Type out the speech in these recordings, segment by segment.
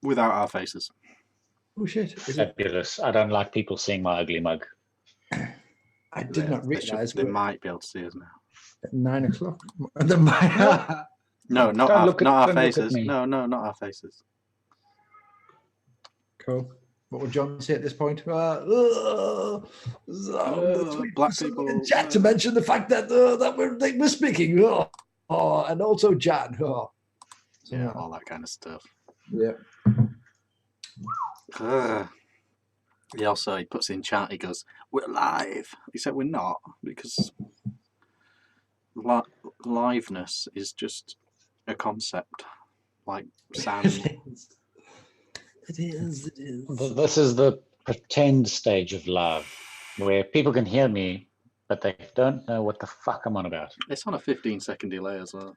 Without our faces. Oh shit! Fabulous. I don't like people seeing my ugly mug. I did not realise they might be able to see us now. At 9 o'clock. No, not our faces. No, not our faces. Cool. What would John say at this point? Black people. Chat to mention the fact that we're speaking. And also Jan. Yeah, all that kind of stuff. Yeah. He puts in chat. He goes, "We're live." He said, "We're not," because liveness is just a concept, like sound. It is. This is the pretend stage of love, where people can hear me, but they don't know what the fuck I'm on about. It's on a 15-second delay as well.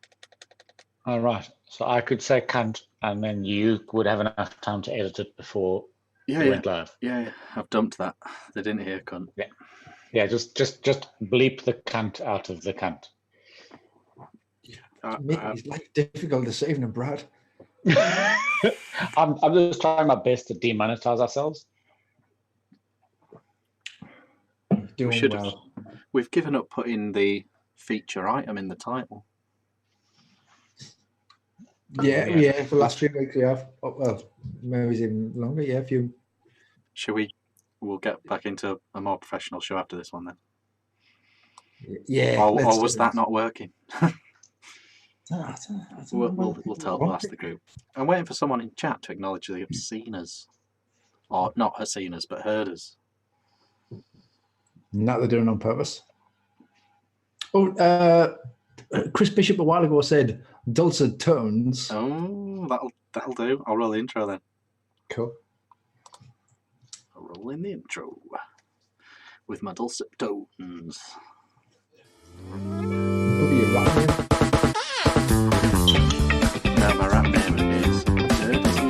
All right. So I could say cunt, and then you would have enough time to edit it before it went live. Yeah, I've dumped that. They didn't hear cunt. Yeah. Just bleep the cunt out of the cunt. It's like difficult this evening, Brad. I'm just trying my best to demonetize ourselves. We've given up putting the feature item in the title. Yeah, for the last few weeks we have. Well, maybe even longer. Yeah, a few. We'll get back into a more professional show after this one then. Yeah. Or was that not working? We'll ask the group. I'm waiting for someone in chat to acknowledge they have seen us, or not has seen us, but heard us. Not they're doing it on purpose. Oh, Chris Bishop a while ago said dulcet tones. Oh, that'll do. I'll roll the intro then. Cool. I'll roll in the intro with my dulcet tones. Now my rap name is Dirty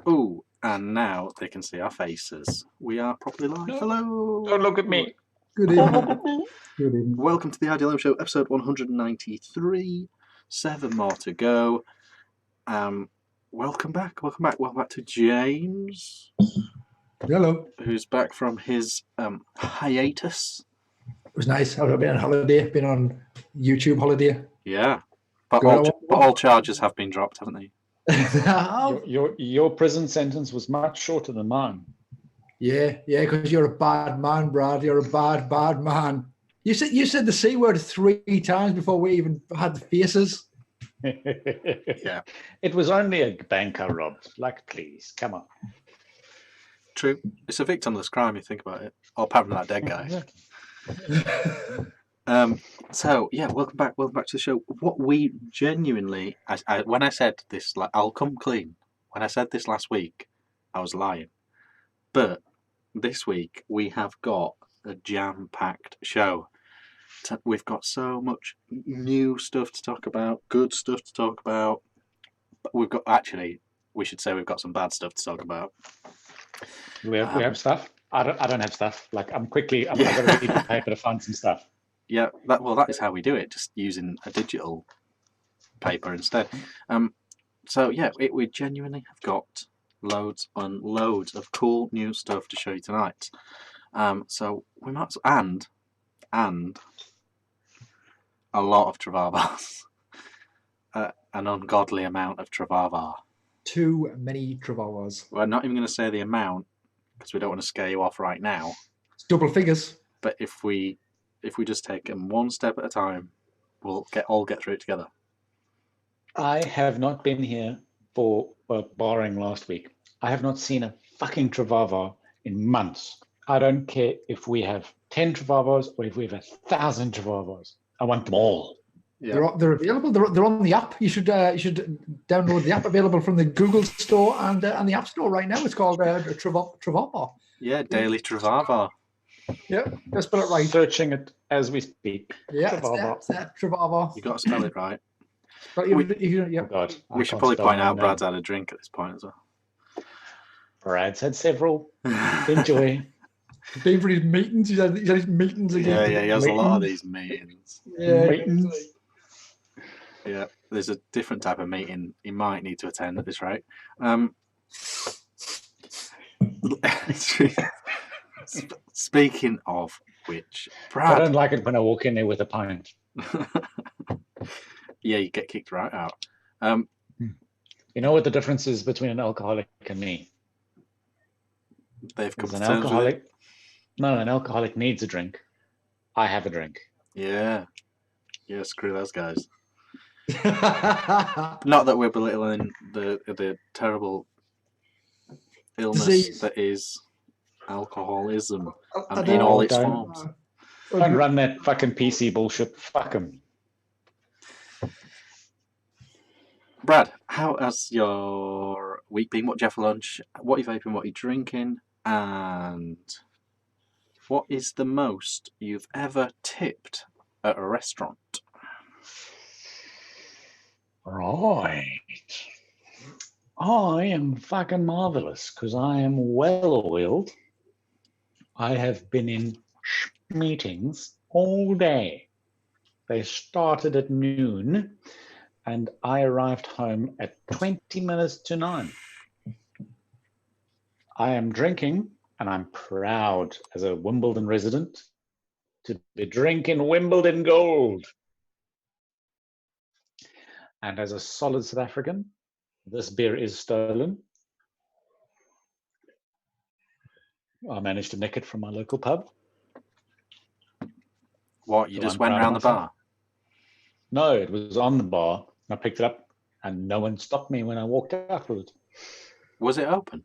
Ooh, and now they can see our faces. We are properly live. No. Hello. Don't look at me. Good evening. Good evening. Welcome to the IDLO Show, episode 193. 7 more to go. Welcome back to James. Hello. Who's back from his hiatus. It was nice. I've been on holiday, been on YouTube holiday. Yeah. But all charges have been dropped, haven't they? Your prison sentence was much shorter than mine. Yeah, because you're a bad man, Brad. You're a bad man. You said the C word 3 times before we even had the faces. Yeah. It was only a bank I robbed. Like, please, come on. True. It's a victimless crime, you think about it. Or apart from that dead guy. So yeah, welcome back to the show. What we genuinely, when I said this, I'll come clean. When I said this last week, I was lying. But this week we have got a jam-packed show. We've got so much new stuff to talk about, good stuff to talk about. We should say we've got some bad stuff to talk about. We have stuff. I don't have stuff. Like I'm going to read the paper to find some stuff. Yeah, that is how we do it, just using a digital paper instead. So yeah, we genuinely have got loads and loads of cool new stuff to show you tonight. So we might and a lot of Travavars, an ungodly amount of Travavar. Too many Travavars. We're not even going to say the amount because we don't want to scare you off right now. It's double figures. But if we just take them one step at a time, we'll all get through it together. I have not been here barring last week. I have not seen a fucking Travavar in months. I don't care if we have 10 Travavars or if we have 1,000 Travavars. I want them all. Yeah. They're available. They're on the app. You should download the app, available from the Google Store and the App Store right now. It's called Travavar. Yeah, Daily Travavar. Yeah, let's spell it right. Searching it as we speak. Yeah, Travavar. You got to spell it right. But God, we should probably point out Brad's had a drink at this point as well. Brad's had several. Enjoy. He's been for his meetings. He's had his meetings again. Yeah, he has a lot of these meetings. Yeah, Meetings. Yeah, there's a different type of meeting he might need to attend at this rate. Speaking of which, I Brad. don't like it when I walk in there with a pint. Yeah, you get kicked right out. You know what the difference is between an alcoholic and me? They've come Because to an terms with it. alcoholic, no, an alcoholic needs a drink. I have a drink. Yeah, screw those guys. Not that we're belittling the terrible illness Disease. that is alcoholism I in all its don't- forms. Don't run that fucking PC bullshit. Fuck them. Brad, how has your week been? What do you have for lunch? What are you vaping? What are you drinking? And what is the most you've ever tipped at a restaurant? Right. I am fucking marvelous because I am well oiled. I have been in meetings all day. They started at noon and I arrived home at 20 minutes to 9. I am drinking and I'm proud as a Wimbledon resident to be drinking Wimbledon Gold. And as a solid South African, this beer is stolen. I managed to nick it from my local pub. What, you So just I'm went proud of round the myself. bar? No, it was on the bar. I picked it up and no one stopped me when I walked out with it. Was it open?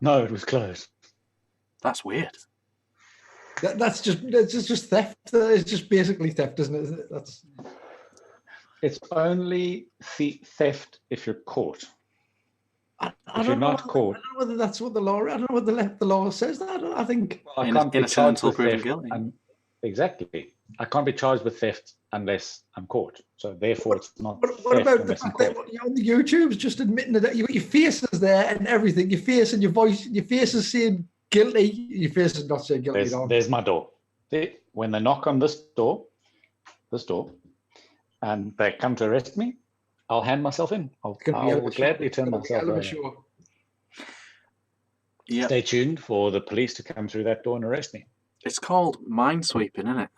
No, it was closed. That's weird. That's just theft. It's just basically theft, isn't it? That's. It's only theft if you're caught. I If you're not caught, I don't know whether that's what the law. I don't know what the law says. I think. I can't be Innocent charged until with proven theft. guilty. Exactly. I can't be charged with theft unless I'm caught. So therefore, it's not What theft about the unless I'm fact that caught. you're on the YouTube's just admitting that you got your faces there and everything, your face and your voice, your face is saying guilty, your face is not saying guilty at all. There's my door. When they knock on this door, and they come to arrest me, I'll hand myself in. I'll gladly turn myself over. Sure. Yeah, Stay tuned for the police to come through that door and arrest me. it's called minesweeping, isn't it?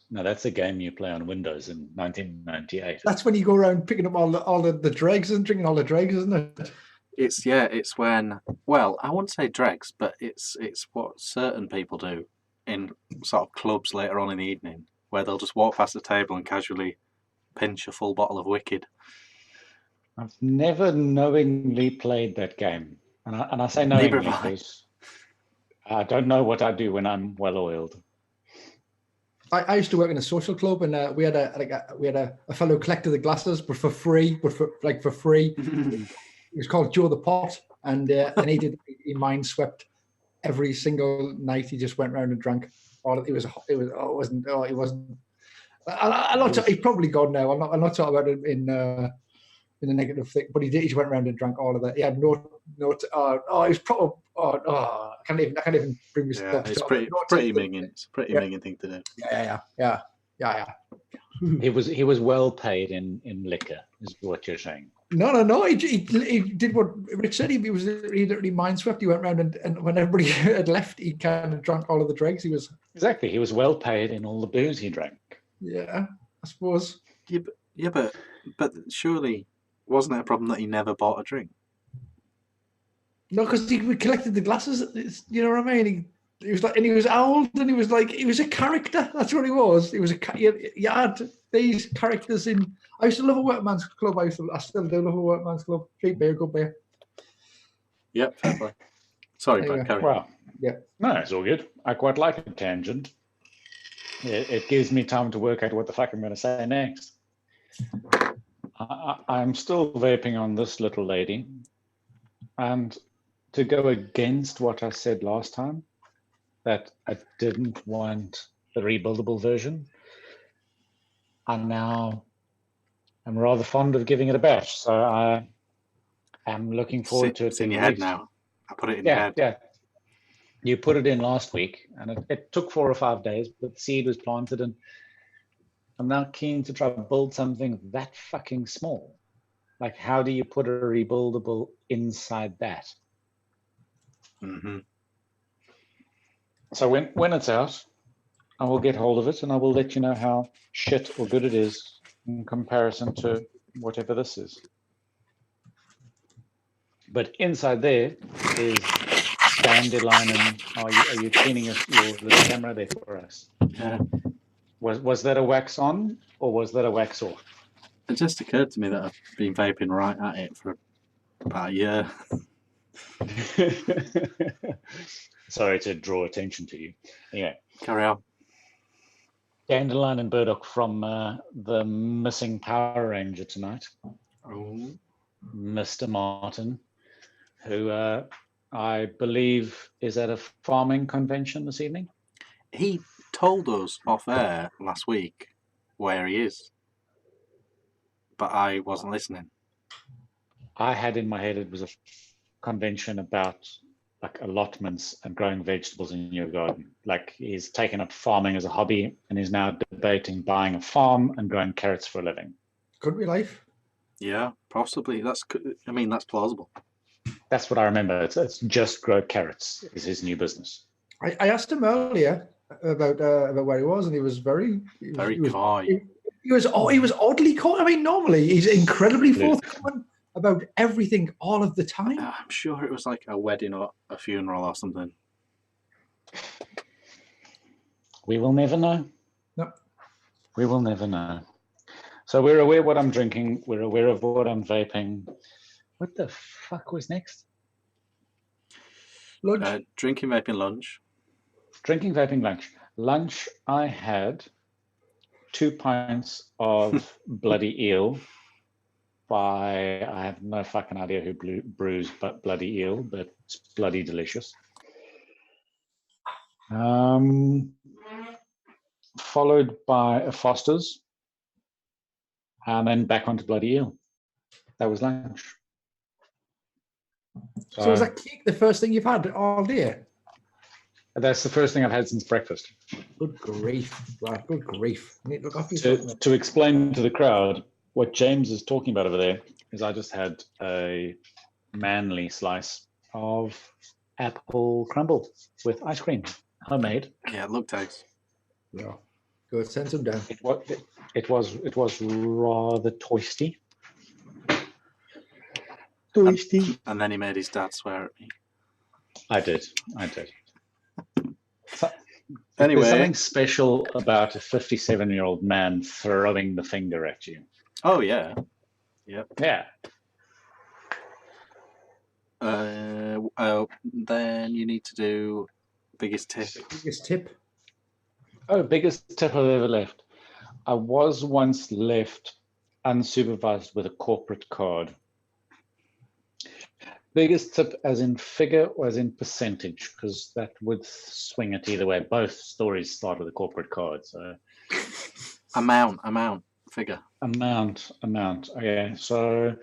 No, that's a game you play on Windows in 1998. That's when you go around picking up all the dregs and drinking all the dregs, isn't it? It's when, well, I wouldn't say dregs, but it's what certain people do in sort of clubs later on in the evening, where they'll just walk past the table and casually pinch a full bottle of Wicked. I've never knowingly played that game. And I say Neither knowingly have I. because I don't know what I do when I'm well oiled. I used to work in a social club, and we had a fellow who collected the glasses, but for free. For free. He was called Joe the Pot, and he mind swept every single night. He just went around and drank. He wasn't. He's probably gone now. I'm not talking about it in the negative thing, but he just went around and drank all of that. He had no. He was probably. I can't even bring myself. Yeah, it's pretty minging. It's a pretty minging thing to do. Yeah. He was well paid in liquor, is what you're saying. No. He did what Rich said. He literally mind swept. He went around and when everybody had left, he kind of drank all of the dregs. He was well paid in all the booze he drank. Yeah, I suppose. Yeah, but surely wasn't it a problem that he never bought a drink? No, because we collected the glasses. You know what I mean? He was like, and he was old, and he was a character. That's what he was. He was you had these characters in. I used to love a workman's club. I still do love a workman's club. Cheap beer, good beer. Yep, fair play. Sorry, Anyway. Brad, carry on. Well, yeah. No, it's all good. I quite like a tangent. It gives me time to work out what the fuck I'm going to say next. I'm still vaping on this little lady. And to go against what I said last time, that I didn't want the rebuildable version, I'm rather fond of giving it a bash. So I am looking forward to it. It's in your head now. I put it in your head. Yeah. You put it in last week, and it took 4 or 5 days, but the seed was planted, and I'm now keen to try to build something that fucking small. Like, how do you put a rebuildable inside that? Mm-hmm. So when it's out, I will get hold of it, and I will let you know how shit or good it is in comparison to whatever this is. But inside there is dandelion, and are you cleaning your little camera there for us? Yeah. Was that a wax on or was that a wax off? It just occurred to me that I've been vaping right at it for about a year. Sorry to draw attention to you. Anyway, Carry on. Dandelion and Burdock from the Missing Power Ranger tonight. Oh. Mr. Martin, who I believe is at a farming convention this evening. He told us off air last week where he is, but I wasn't listening. I had in my head it was a convention about like allotments and growing vegetables in your garden. Like, he's taken up farming as a hobby and is now debating buying a farm and growing carrots for a living. Could be life. Yeah, possibly. That's plausible. That's what I remember. It's just grow carrots is his new business. I asked him earlier about where he was, and he was very coy. He was oddly coy. I mean, normally he's incredibly forthcoming about everything all of the time. I'm sure it was like a wedding or a funeral or something. We will never know. No. We will never know. So we're aware what I'm drinking. We're aware of what I'm vaping. What the fuck was next? Lunch. Drinking, vaping, lunch. Drinking, vaping, lunch. Lunch, I had 2 pints of bloody eel by, I have no fucking idea who brews but bloody eel, but it's bloody delicious. Followed by a Foster's, and then back onto bloody eel. That was lunch. So was that cake the first thing you've had all day? That's the first thing I've had since breakfast. Good grief. Right, good grief. You need to look after yourself. To explain to the crowd, what James is talking about over there is I just had a manly slice of apple crumble with ice cream, homemade. Yeah, it looked nice. Yeah. Good, send some down. It was rather toasty. Toasty. And then he made his dad swear at me. I did. Anyway, there's something special about a 57-year-old man throwing the finger at you. Oh yeah, yep. Yeah. Then you need to do biggest tip. Biggest tip. Oh, biggest tip I've ever left. I was once left unsupervised with a corporate card. Biggest tip as in figure or as in percentage, because that would swing it either way. Both stories start with a corporate card. So Amount, figure. Amount. Okay, so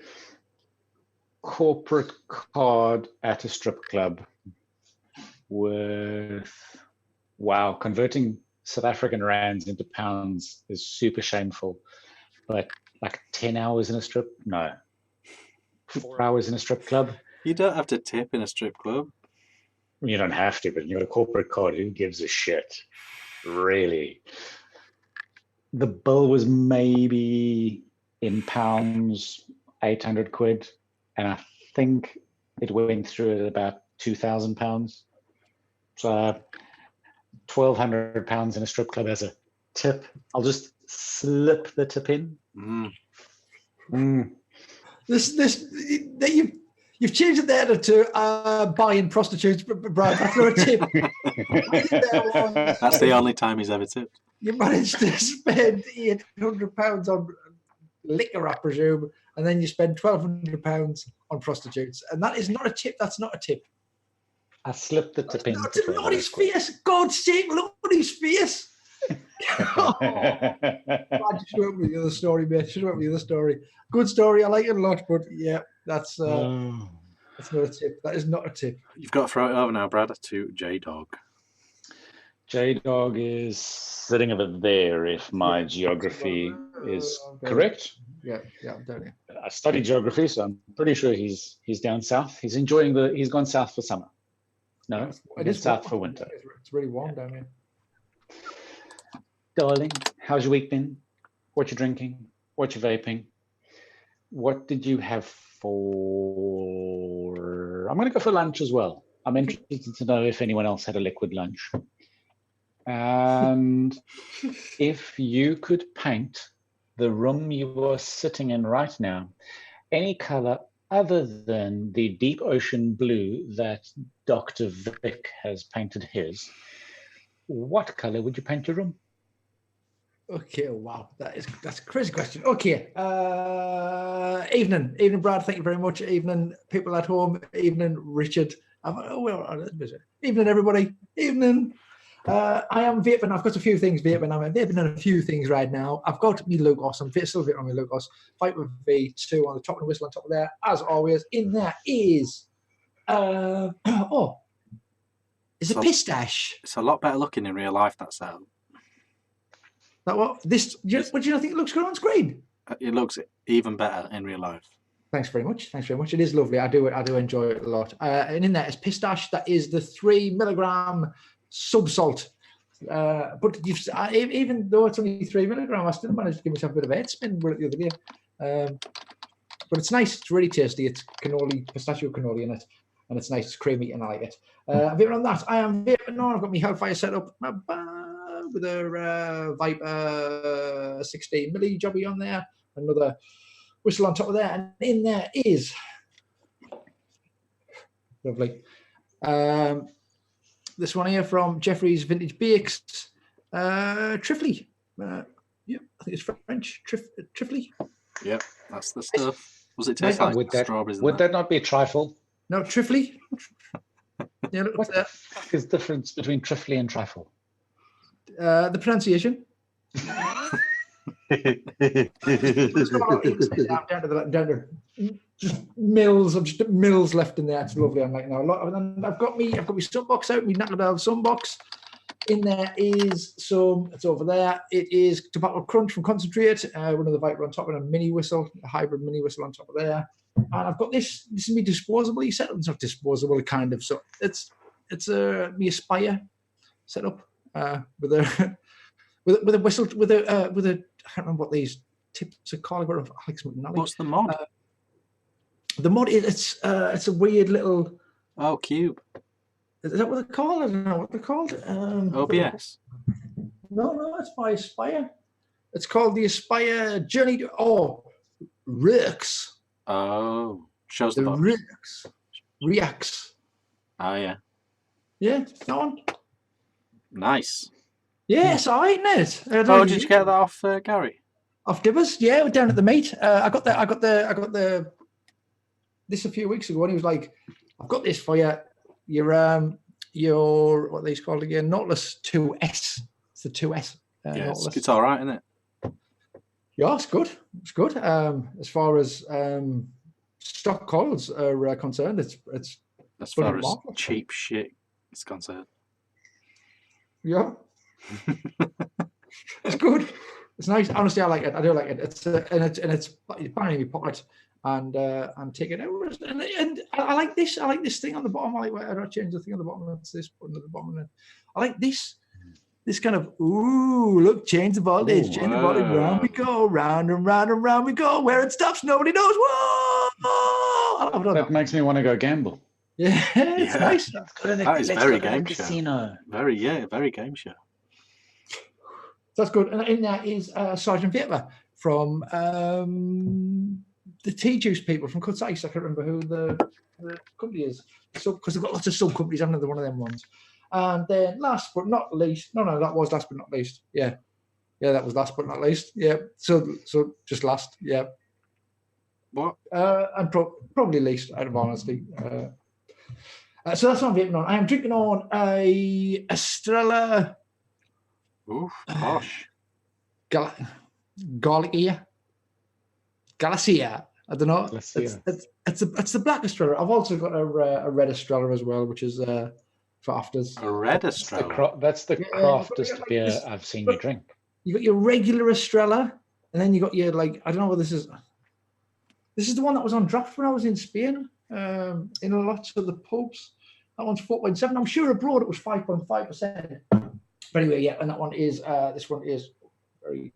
corporate card at a strip club with, wow, converting South African rands into pounds is super shameful. But like 10 hours in a strip? No. 4 hours in a strip club? You don't have to tip in a strip club. You don't have to, but you've got a corporate card. Who gives a shit? Really? The bill was maybe in pounds, 800 quid. And I think it went through at about 2,000 pounds. So 1,200 pounds in a strip club as a tip. I'll just slip the tip in. You've changed it there to buying prostitutes, Brad. That's not a tip. That's the only time he's ever tipped. You managed to spend £800 on liquor, I presume, and then you spend £1,200 on prostitutes, and that is not a tip. That's not a tip. I slipped the tip in. Look at his face. God's sake, look at his face. I should have went with the other story, mate. Should have went with the other story. Good story. I like it a lot, but yeah, that's. That's not a tip. That is not a tip. You've got to throw it over now, Brad, to J-Dog. J-Dog is sitting over there, if my geography is correct. Yeah, I'm down here. I studied geography, so I'm pretty sure he's down south. He's enjoying he's gone south for summer. No, It is south warm. for winter. It's really warm down here. Darling, how's your week been? What you drinking? What you vaping? What did you have for... I'm going to go for lunch as well. I'm interested to know if anyone else had a liquid lunch. And if you could paint the room you are sitting in right now, any color other than the deep ocean blue that Dr. Vic has painted his, what color would you paint your room? Okay, wow, that's a crazy question. Okay, evening, Brad. Thank you very much. Evening, people at home. Evening, Richard. Evening, everybody. Evening. I am vaping. I've got a few things vaping. I'm vaping on a few things right now. I've got me Lugos. I'm still vaping on my Lugos. Fight with V2 on the top and whistle on top of there. As always, in there is it's a pistache. It's a lot better looking in real life, that setup. That what? This? What do you think it looks good on screen? It looks even better in real life. Thanks very much. Thanks very much. It is lovely. I do enjoy it a lot. And in there is pistache. That is the 3 milligram sub-salt. But even though it's only 3 milligram, I still managed to give myself a bit of a head spin with it the other day. But it's nice. It's really tasty. It's cannoli, pistachio cannoli in it. And it's nice. It's creamy and I like it. Vaping on that, I am vaping on. I've got my Hellfire set up with a vape 16 milli jobby on there. Another whistle on top of there. And in there is... Lovely. This one here from Jeffrey's Vintage Bakes. Trifly. Yeah, I think it's French. Trifly. Yep, that's the stuff. Was it taste like strawberries? Would that not be a trifle? No, Trifly. Yeah, look, what the fuck is the difference between trifly and trifle? The pronunciation. down to just mills left in there. It's lovely. I'm like, no, and I've got me sunbox out, me Knacklebell sunbox. In there is some, it's over there. It is Tobacco Crunch from Concentrate, one of the Viper on top, and a mini whistle, a hybrid mini whistle on top of there. And I've got this is me disposable set up. It's not disposable, kind of. So it's me Aspire set up with a whistle with a I can't remember what these tips are called. What's the mod? The mod is it's a weird little cube. Is that what they're called? I don't know what they're called. OBS. No, it's by Aspire. It's called the Aspire Journey to Rex. Oh, shows the box. Reacts. Oh yeah. Yeah, that one. Nice. Yeah, it's alright, isn't it? Did you get that off Gary? Off Dibbers? Yeah, we're down at the meet. I got the this a few weeks ago, and he was like, "I've got this for you. Your what are these called again? Nautilus 2S. It's the 2S. Yeah, it's all right, isn't it? Yeah, it's good. It's good. As far as stock coils are concerned, it's as far as cheap shit is concerned. Yeah, it's good. It's nice. Honestly, I like it. I do like it. It's it's bang in your pocket and take it out. And I like this. I like this thing on the bottom. I don't change the thing on the bottom. It's this button at the bottom. I like this. This kind of look, change the voltage, change the voltage. Round we go, round and round and round we go. Where it stops, nobody knows. Whoa! That makes me want to go gamble. Yeah, it's nice. That is very game show. Casino. Very game show. That's good. And in that is Sergeant Vapor from the Tea Juice people from Cuts Ice. I can't remember who the company is. So because they've got lots of sub companies, I'm another one of them ones. And then last but not least, no, that was last but not least. Yeah, that was last but not least. Yeah, so just last. Yeah. What? And probably least, out of honesty. So that's what I'm vaping on. I am drinking on a Estrella. Oof, gosh. Galacia. I don't know. Let's see It's the black Estrella. I've also got a red Estrella as well, which is for afters. A red Estrella. That's the craftest like beer this- I've seen you drink. You got your regular Estrella, and then you got your like I don't know what this is. This is the one that was on draft when I was in Spain, in a lot of the pubs. That one's 4.7. I'm sure abroad it was 5.5%. But anyway, yeah, and that one is this one is very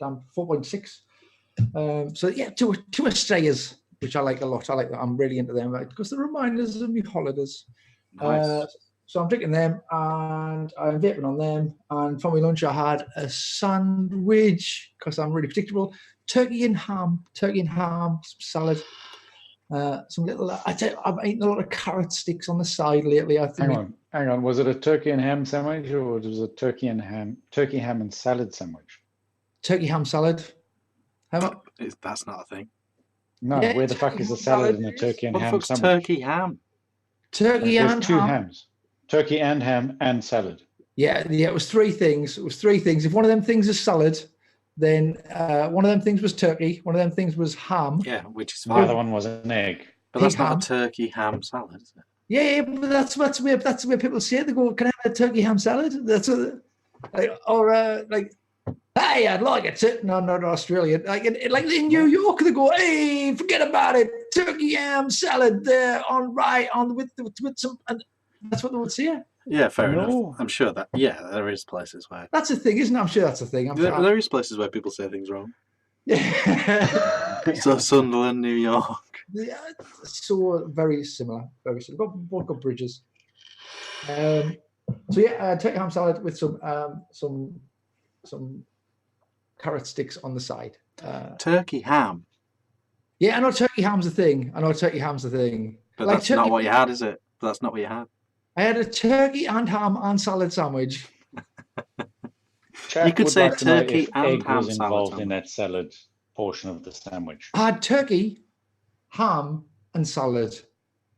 damn 4.6. So yeah, two Estrellas, which I like a lot. I like that. I'm really into them because they're reminders of my holidays. Nice. So I'm drinking them and I'm vaping on them. And for my lunch, I had a sandwich because I'm really predictable. Turkey and ham, some salad, some little. I've eaten a lot of carrot sticks on the side lately. I think. Hang on. Was it a turkey and ham sandwich, or was it a turkey ham and salad sandwich? Turkey ham salad. That's not a thing. No, Yeah, where the fuck is a salad and a turkey and What the ham fuck's sandwich? turkey ham? Turkey There's and two ham. hams. Turkey and ham and salad. Yeah. It was three things. If one of them things is salad, then one of them things was turkey. One of them things was ham. Yeah, which is The fine. other one was an egg. But that's Pig not ham. a turkey ham salad, is it? Yeah, but that's the way people say it. They go, "Can I have a turkey ham salad?" That's what, like, "Hey, I'd like it." No, not Australia. Like in New York, they go, "Hey, forget about it. Turkey ham salad there with some." And that's what they would say. Yeah, fair No. enough. I'm sure that. Yeah, there is places where That's a thing, isn't it? I'm sure that's a thing. there is places where people say things wrong. Yeah. So Sunderland, New York. Yeah, so very similar. Both got bridges. So yeah, turkey ham salad with some carrot sticks on the side. Turkey ham. Yeah, I know turkey ham's a thing. But Like that's not turkey- what you had, is it? That's not what you had. I had a turkey and ham and salad sandwich. Chat You could would say like to know turkey if and egg ham was salad involved in sandwich. that salad portion of the sandwich. I had turkey, ham, and salad.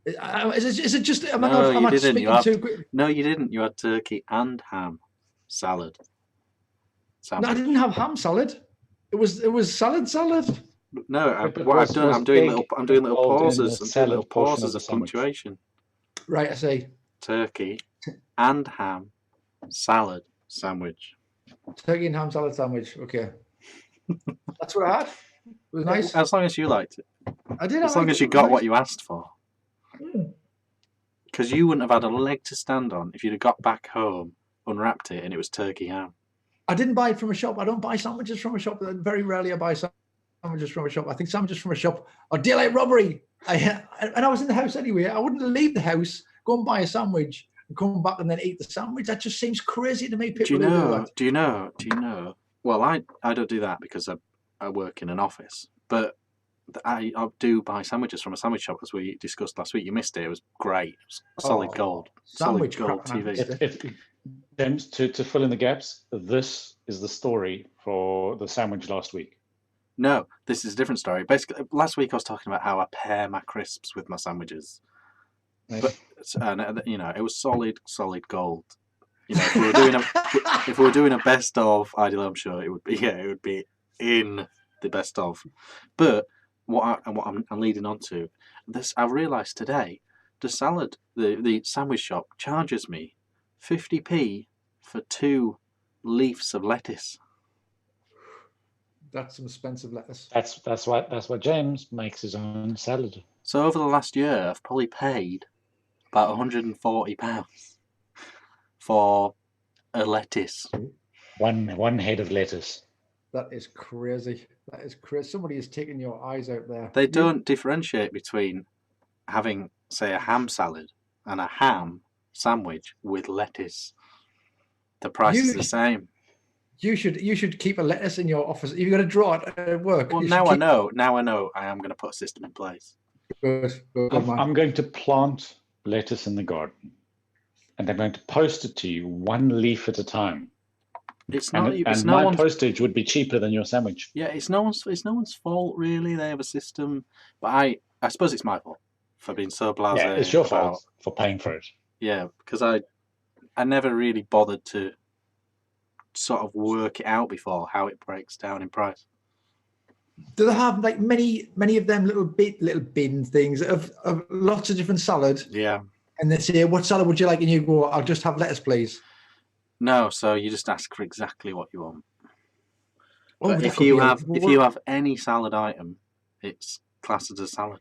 Is it just? Am I No, not? Am you I didn't. speaking You had- too quick? No, you didn't. You had turkey and ham salad. No, I Sandwich. didn't have ham salad. It was salad. No, But what was- I've done, was I'm doing egg little involved in the pauses. I'm doing salad little portion of pauses the of sandwich? punctuation. Right, I say Turkey and ham salad sandwich. turkey and ham salad sandwich. Okay, that's what I had. It was nice. As long as you liked it. I did. As long as you got what you asked for. Mm. Because you wouldn't have had a leg to stand on if you'd have got back home, unwrapped it, and it was turkey ham. I didn't buy it from a shop. I don't buy sandwiches from a shop. Very rarely I buy sandwiches from a shop. I think sandwiches from a shop are daylight robbery. And I was in the house anyway. I wouldn't leave the house, go and buy a sandwich, and come back and then eat the sandwich. That just seems crazy to me. People Do you who do know? that. Do you know? Well, I don't do that because I work in an office, but I do buy sandwiches from a sandwich shop, as we discussed last week. You missed it. It was great. It was solid Oh, gold. sandwich Solid gold crap, man. TV. James, to fill in the gaps, this is the story for the sandwich last week. No, this is a different story. Basically, last week I was talking about how I pair my crisps with my sandwiches. Right? But and you know, it was solid gold. You know, if we were doing a best of Ideal, I'm sure it would be in the best of. But what I'm leading on to this, I realised today, the sandwich shop charges me 50p for 2 leaves of lettuce. That's some expensive lettuce. That's what James makes his own salad. So over the last year, I've probably paid about £140 for a lettuce. One head of lettuce. That is crazy. That is crazy. Somebody is taking your eyes out there. They don't differentiate between having, say, a ham salad and a ham sandwich with lettuce. The price is the same. You should keep a lettuce in your office. You've got to draw it at work. Well, You now should I know. Now I know. I am going to put a system in place. Good, man. I'm going to plant lettuce in the garden, and I'm going to post it to you one leaf at a time. It's not. And It's my no one's. postage would be cheaper than your sandwich. Yeah, it's no one's fault really. They have a system, but I suppose it's my fault for being so blasé. Yeah, it's your about- fault for paying for it. Yeah, because I never really bothered to sort of work it out before how it breaks down in price. Do they have like many of them little bin things of lots of different salad? Yeah. And they say, "What salad would you like?" And you go, "I'll just have lettuce, please." No, so you just ask for exactly what you want. Oh, But that if could you be have any salad item, it's classed as a salad.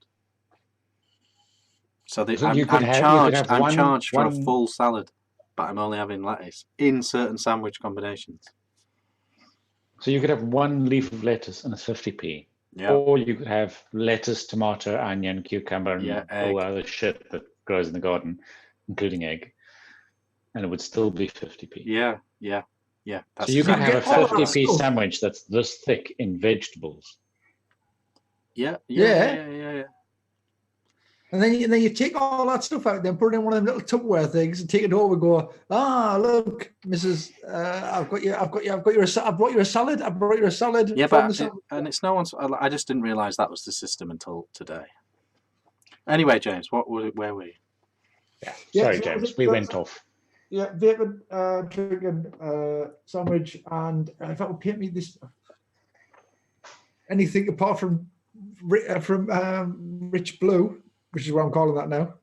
So, So I'm you could charged. have I'm one, charged for a one. full salad, but I'm only having lettuce in certain sandwich combinations. So you could have one leaf of lettuce and it's 50p. Yeah. Or you could have lettuce, tomato, onion, cucumber, and Yeah, all egg. other shit that grows in the garden, including egg, and it would still be 50p. Yeah. So you can have a get all that 50p stuff. sandwich that's this thick in vegetables. Yeah. And then you take all that stuff out, then put it in one of them little Tupperware things, and take it home and go, look, Mrs. I brought you a salad. I brought you a salad. Yeah, from but the and it's no one's. I just didn't realise that was the system until today. Anyway, James, where were you? Sorry, James, we went off. Yeah, vaping, drinking, sandwich, and if that would paint me this anything apart from Rich Blue, which is what I'm calling that now.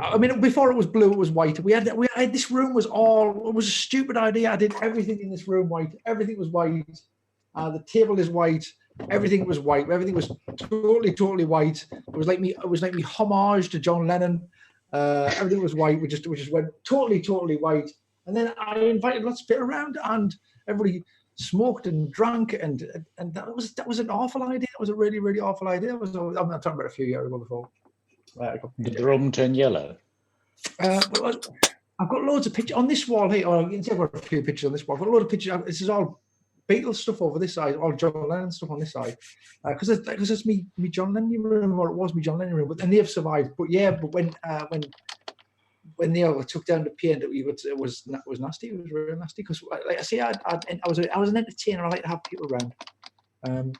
I mean, before it was blue, it was white. We had this room was it was a stupid idea. I did everything in this room white. Everything was white. The table is white. Everything was white. Everything was totally white. It was like me homage to John Lennon. Everything was white. We just went totally white. And then I invited lots of people around, and everybody smoked and drank, and that was an awful idea. It was a really awful idea. I'm talking about a few years ago before. Did the room turn yellow? I've got loads of pictures on this wall here. You can see I've got a few pictures on this wall. I've got a load of pictures. This is all Beatles stuff over this side, all John Lennon stuff on this side. Because it's me John Lennon room, or it was me John Lennon room, and they have survived. But when they took down the paint, it was nasty. It was really nasty because, like I say, I was an entertainer. I like to have people around, and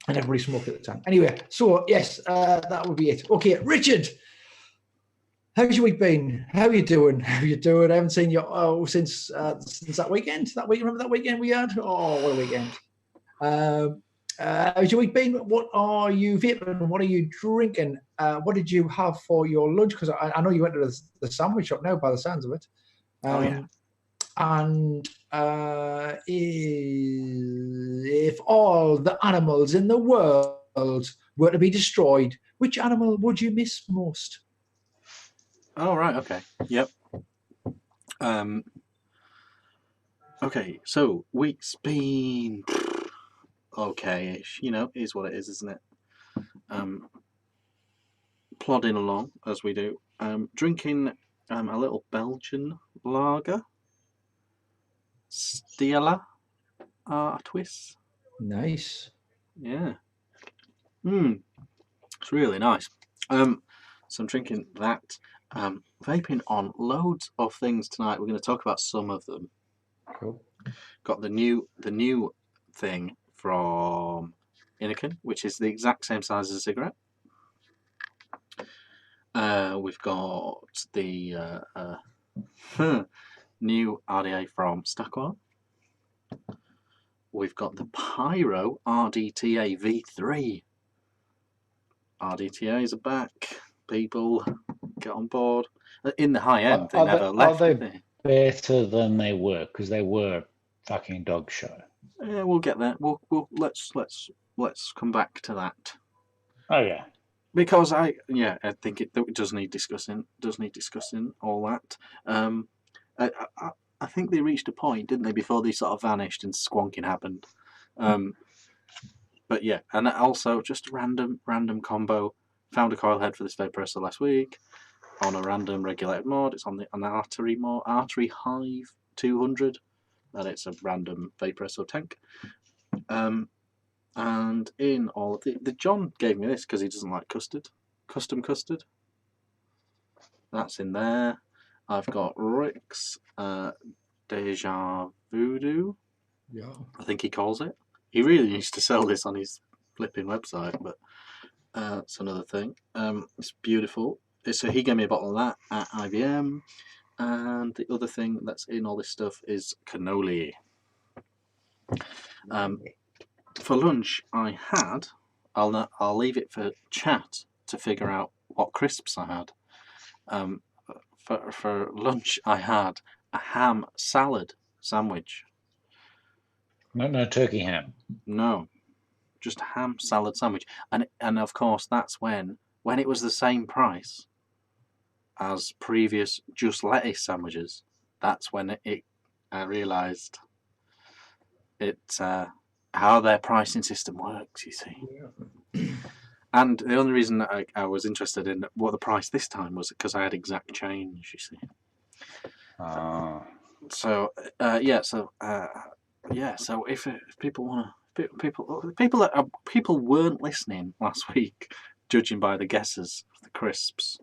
everybody smoked at the time. Anyway, so yes, that would be it. Okay, Richard, how's your week been? How are you doing? I haven't seen you since that weekend. Remember that weekend we had? Oh, what a weekend! How's your week been? What are you vaping? What are you drinking? What did you have for your lunch? Because I know you went to the sandwich shop now, by the sounds of it. And if all the animals in the world were to be destroyed, which animal would you miss most? Oh, right. Okay. Yep. Okay. So week's been okay-ish. Is what it is, isn't it? Plodding along as we do. Drinking a little Belgian lager. Stella Artois. Nice. Yeah. It's really nice. So I'm drinking that. Vaping on loads of things tonight. We're going to talk about some of them. Cool. Got the new thing from Inniken, which is the exact same size as a cigarette. We've got the new RDA from Stockholm. We've got the Pyro RDTA V3. RDTAs are back. People, get on board. In the high end, they never left. Are they better than they were? Because they were fucking dog show. Yeah, we'll get there. We'll let's come back to that. Oh yeah. Because I think it does need discussing. All that. I think they reached a point, didn't they, before they sort of vanished and squonking happened. But yeah, and also just a random combo. Found a coil head for this vaporessa last week on a random regulated mod. It's on an Artery mod, Artery Hive 200, and it's a random vaporessa tank. And in all of the John gave me this because he doesn't like custom custard. That's in there. I've got Rick's Deja Voodoo. Yeah. I think he calls it. He really needs to sell this on his flipping website, but it's another thing. It's beautiful. So he gave me a bottle of that at IBM. And the other thing that's in all this stuff is cannoli. For lunch, I had. I'll leave it for chat to figure out what crisps I had. For lunch, I had a ham salad sandwich. No turkey ham. No, just a ham salad sandwich, and of course that's when it was the same price as previous just lettuce sandwiches. That's when I realised how their pricing system works. You see. Yeah. And the only reason I was interested in what the price this time was because I had exact change, you see. So if people want to, people weren't listening last week, judging by the guesses of the crisps.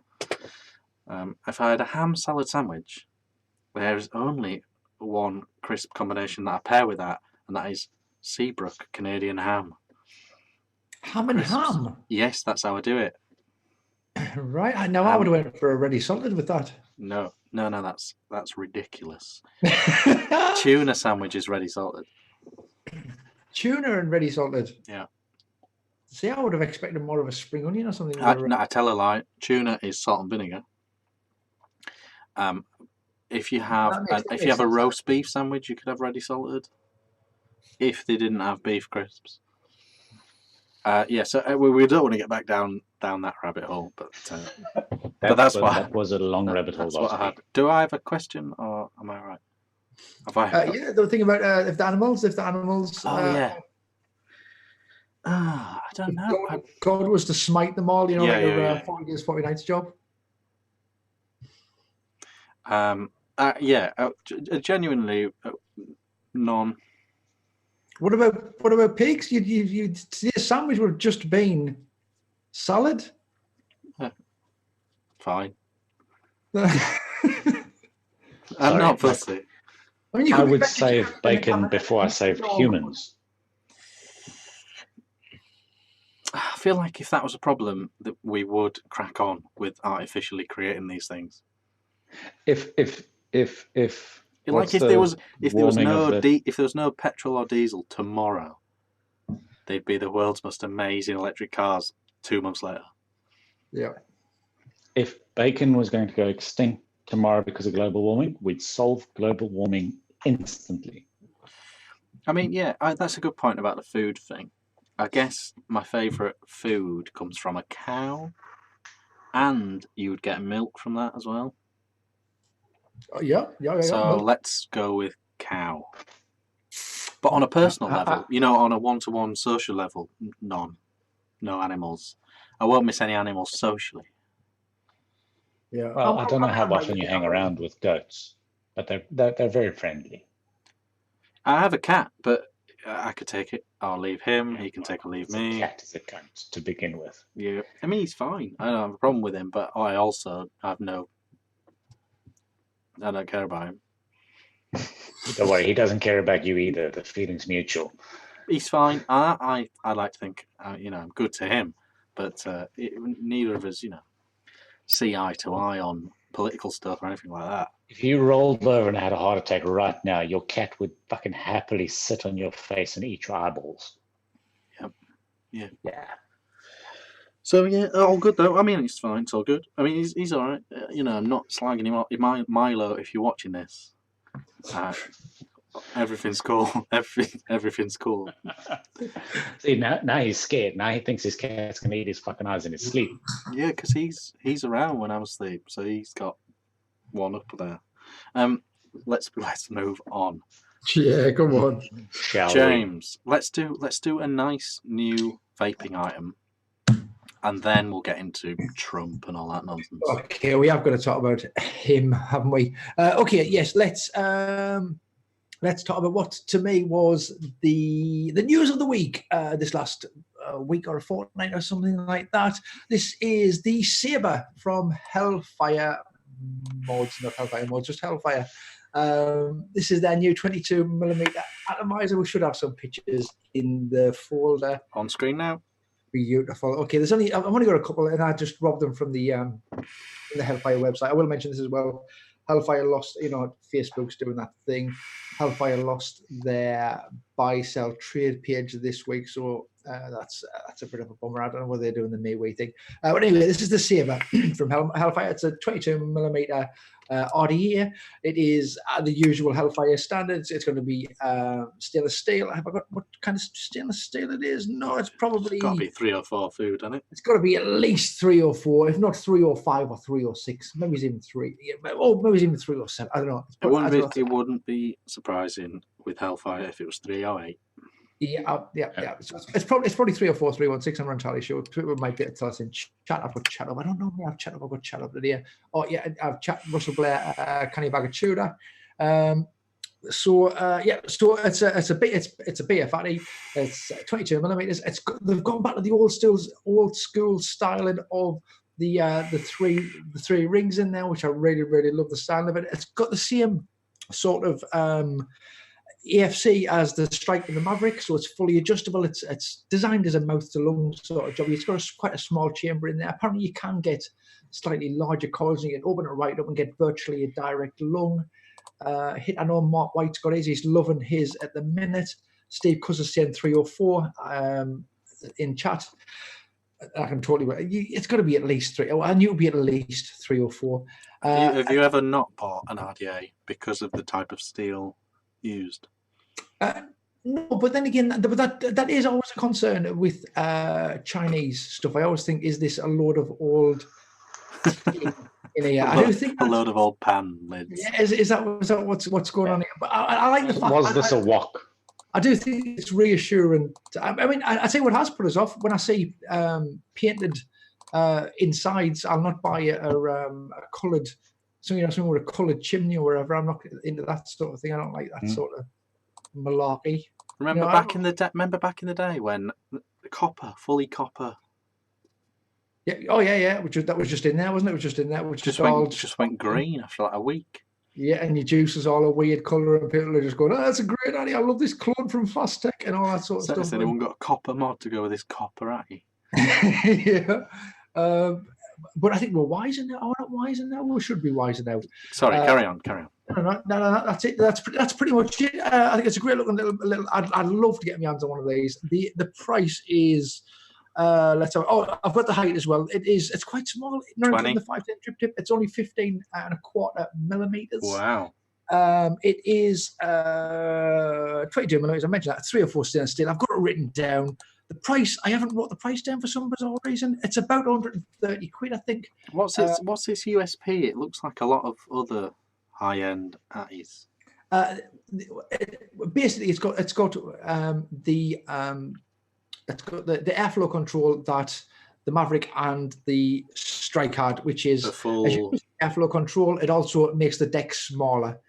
If I had a ham salad sandwich, there's only one crisp combination that I pair with that, and that is Seabrook Canadian ham. Ham and ham? Yes, that's how I do it. Right. I know I would have went for a ready salted with that. No, that's ridiculous. Tuna sandwich is ready salted. Tuna and ready salted? Yeah. See, I would have expected more of a spring onion or something. I tell a lie. Tuna is salt and vinegar. If you have a roast beef sandwich, you could have ready salted. If they didn't have beef crisps. So we don't want to get back down that rabbit hole, but that was a long rabbit hole. That's what I had. Do I have a question, or am I right? Yeah, the thing about if the animals. I don't know. God was to smite them all, 40 days, 40 nights job. Genuinely, none. What about pigs? You see, a sandwich would have just been salad. Fine. I'm not fussy. I mean, I would save bacon before I saved humans. I feel like if that was a problem, that we would crack on with artificially creating these things. If like if there was no petrol or diesel tomorrow, they'd be the world's most amazing electric cars 2 months later. Yeah. If bacon was going to go extinct tomorrow because of global warming, we'd solve global warming instantly. I mean, that's a good point about the food thing. I guess my favourite food comes from a cow, and you would get milk from that as well. Yeah. So let's go with cow. But on a personal level, on a one-to-one social level, none. No animals. I won't miss any animals socially. Yeah. Well, I don't know how often you hang around with goats, but they're very friendly. I have a cat, but I could take it. I'll leave him. He can take or leave me. The cat is a cunt to begin with. Yeah. I mean, he's fine. I don't have a problem with him, but I also have I don't care about him. Don't worry, he doesn't care about you either. The feeling's mutual. He's fine. I like to think, I'm good to him, but neither of us, see eye to eye on political stuff or anything like that. If you rolled over and had a heart attack right now, your cat would fucking happily sit on your face and eat your eyeballs. Yep. Yeah. Yeah. So all good though. I mean, it's fine. It's all good. I mean, he's all right. I'm not slagging him off. Milo, if you're watching this, everything's cool. Everything's cool. See, now he's scared. Now he thinks his cat's gonna eat his fucking eyes in his sleep. Yeah, because he's around when I'm asleep, so he's got one up there. Let's move on. Yeah, come on, James. Let's do a nice new vaping item. And then we'll get into Trump and all that nonsense. Okay, we have got to talk about him, haven't we? Okay, yes, let's talk about what to me was the news of the week this last week or a fortnight or something like that. This is the Saber from Hellfire mods, not Hellfire mods, just Hellfire. This is their new 22mm atomizer. We should have some pictures in the folder. On screen now. Beautiful. Okay, I've only got a couple, and I just robbed them from the Hellfire website. I will mention this as well. Hellfire lost, Facebook's doing that thing. Hellfire lost their buy sell trade page this week, so that's a bit of a bummer. I don't know whether they're doing the Mayway thing. But anyway, this is the Saber from Hellfire. It's a 22mm RDA. It is the usual Hellfire standards. It's going to be stainless steel. Have I got what kind of stainless steel it is? No, it's probably Got to be 3 or 4 food, hasn't it? It's got to be at least 3 or 4, if not 3 or 5 or 3 or 6. Maybe it's even 3. Maybe it's even 3 or 7. I don't know. It wouldn't be surprising with Hellfire if it was 3 or 8. Yeah. So it's probably 3 or 4, 316. I'm not entirely sure. Twitter might be able to tell us in chat. I've got chat up. I don't know if I've chat up. I've got chat up today. Oh yeah, I've chat Russell Blair, Canny Bag of Tudor. So it's a beer fatty. It's 22mm. They've gone back to the old school styling of the three rings in there, which I really, really love the style of it. It's got the same sort of EFC as the Strike and the Maverick, so it's fully adjustable. It's designed as a mouth to lung sort of job. It's got quite a small chamber in there. Apparently, you can get slightly larger coils, and you can open it right up and get virtually a direct lung hit. I know Mark White's got his. He's loving his at the minute. Steve Cuzza's saying 3 or 4 in chat. I can totally. It's got to be at least 3. I knew it would be at least 3 or 4. Have you ever not bought an RDA because of the type of steel used? No, but then again, that is always a concern with Chinese stuff. I always think, is this a load of old in here? I do think a load of old pan lids. Yeah, is that what's going on here? But I like the fact. Was this a wok? I do think it's reassuring. I mean, I tell you what has put us off when I see painted insides. I'll not buy a coloured, something with a coloured chimney or wherever. I'm not into that sort of thing. I don't like that sort of malarkey. Remember back in the day when copper, fully copper. Yeah. Oh yeah. That was just in there, wasn't it? It was just in there. Which just went green after like a week. Yeah, and your juice is all a weird colour, and people are just going, "Oh, that's a great idea! I love this clone from Fast Tech," and all that sort of stuff. Has anyone got a copper mod to go with this copper atty? Yeah. But I think we're wiser now. Oh, we're not wiser now. We should be wiser now. Sorry, carry on. No, that's it. That's pretty much it. I think it's a great looking little. I'd love to get my hands on one of these. The price is. Let's have. Oh, I've got the height as well. It's quite small. 20. The 510 drip tip. It's only 15.25 millimeters. Wow. It is 22 millimeters. I mentioned that 3 or 4 stainless steel. I've got it written down. The price, I haven't wrote the price down for some bizarre reason. It's about 130 quid, I think. What's its USP? It looks like a lot of other high-end atties. Basically, it's got the airflow control that the Maverick and the Strike had, which is the full airflow control. It also makes the deck smaller.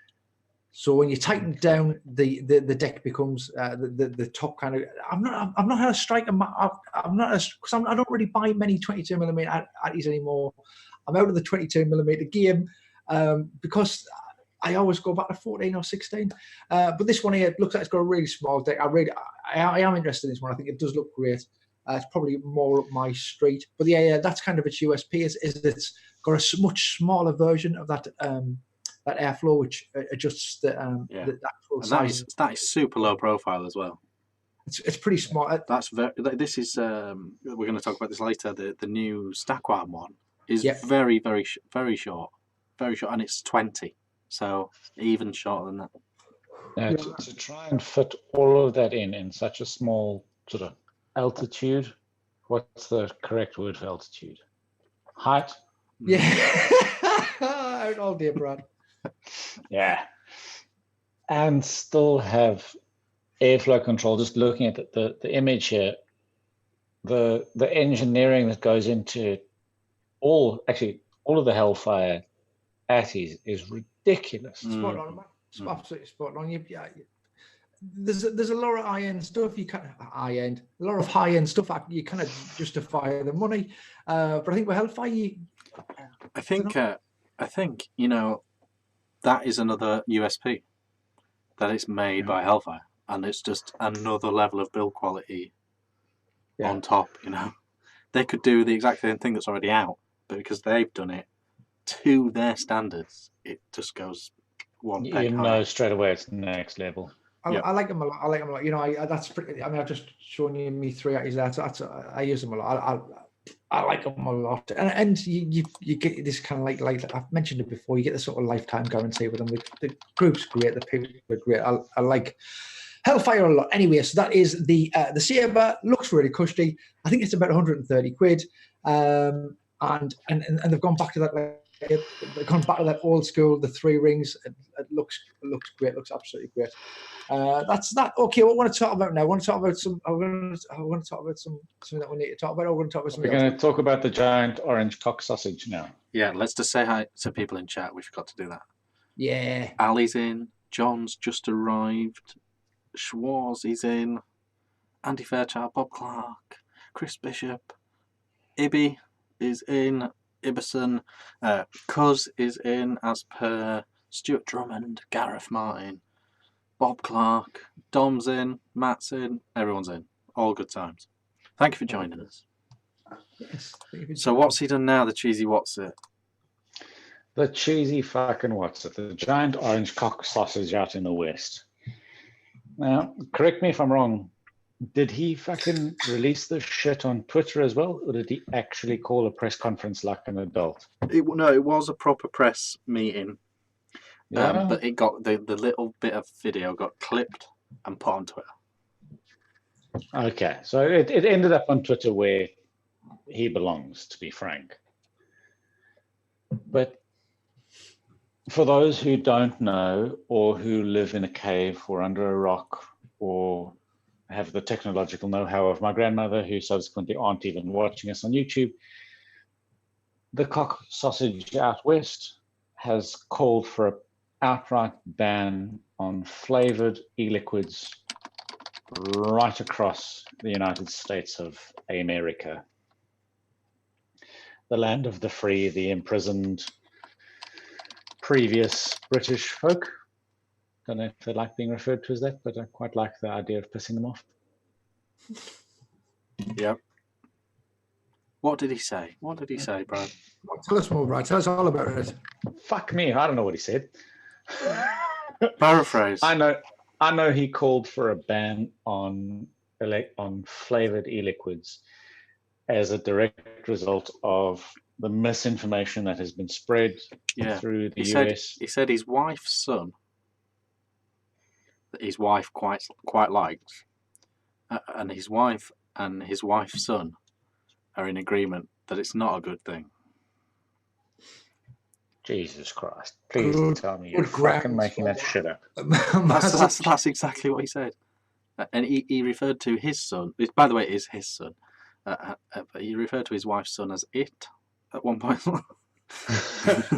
So when you tighten it down, the deck becomes the top kind of. I'm not a Strike. Because I don't really buy many 22mm atties anymore. I'm out of the 22mm game because I always go back to 14 or 16. But this one here looks like it's got a really small deck. I am interested in this one. I think it does look great. It's probably more up my street. But yeah, that's kind of its USP. Is it's got a much smaller version of that. That airflow, which adjusts the actual size. That is super low profile as well. It's pretty small. This is we're going to talk about this later. The new Stockholm one is very, very, very short, and it's 20, so even shorter than that. Now, to try and fit all of that in such a small sort of altitude, what's the correct word for altitude? Height. Yeah, out all day, Brad. Yeah, and still have airflow control. Just looking at the image here, the engineering that goes into all of the Hellfire atties is ridiculous. Spot on, man. Absolutely spot on. There's a lot of high-end stuff. A lot of high-end stuff. You kind of justify the money, but I think with Hellfire, I think that is another USP, that it's made by Hellfire, and it's just another level of build quality on top. They could do the exact same thing that's already out, but because they've done it, to their standards, it just goes one You peg know higher. straight away it's next level. I like them a lot. I like them a lot. You know, that's pretty. I mean, I've just shown you me 3 R's there. So I use them a lot. I like them a lot. And you get this kind of like I've mentioned it before. You get this sort of lifetime guarantee with them. The group's great. The people are great. I like Hellfire a lot. Anyway, so that is the Saber. Looks really cushy. I think it's about 130 quid. And they've gone back to that. They've gone back to that old school. The 3 rings. It looks great. Looks absolutely great. That's that. Okay, what I want to talk about now? I want to talk about some. I want to talk about something that we need to talk about. I want to talk about something We're else. going to talk about the giant orange cock sausage now. Yeah, let's just say hi to people in chat. We forgot to do that. Yeah. Ali's in. John's just arrived. Schwarz is in. Andy Fairchild, Bob Clark, Chris Bishop, Ibby is in. Ibbison, Cuz is in as per. Stuart Drummond, Gareth Martin, Bob Clark, Dom's in, Matt's in, everyone's in. All good times. Thank you for joining us. Yes. So what's he done now, the cheesy Wotsit? The cheesy fucking Wotsit, the giant orange cock sausage out in the West. Now, correct me if I'm wrong. Did he fucking release this shit on Twitter as well, or did he actually call a press conference like an adult? No, it was a proper press meeting. Yeah. But it got the little bit of video got clipped and put on Twitter. Okay, so it ended up on Twitter where he belongs, to be frank. But for those who don't know, or who live in a cave or under a rock, or have the technological know-how of my grandmother, who subsequently aren't even watching us on YouTube, the cock sausage out west has called for an outright ban on flavored e-liquids right across the United States of America. The land of the free, the imprisoned, previous British folk. Don't know if they like being referred to as that, but I quite like the idea of pissing them off. Yep. What did he say? What did he say, Brad? Tell us more, Brad. Tell us all about it. Fuck me, I don't know what he said. Paraphrase. I know he called for a ban on flavored e-liquids as a direct result of the misinformation that has been spread through the US. He said his wife's son, that his wife quite liked, and his wife and his wife's son are in agreement that it's not a good thing. Jesus Christ! Please tell me you're fucking making that shit up. That's exactly what he said, and he referred to his son. By the way, it is his son. But he referred to his wife's son as it at one point.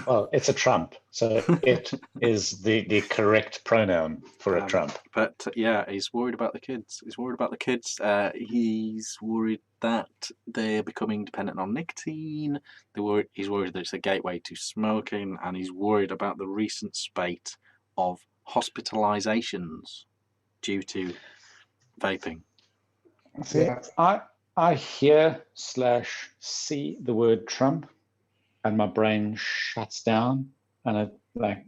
Well, it's a Trump, so it is the correct pronoun for a Trump. But he's worried about the kids. He's worried about the kids. He's worried that they're becoming dependent on nicotine. He's worried that it's a gateway to smoking, and he's worried about the recent spate of hospitalizations due to vaping. See, I hear / see the word Trump, and my brain shuts down, and it like.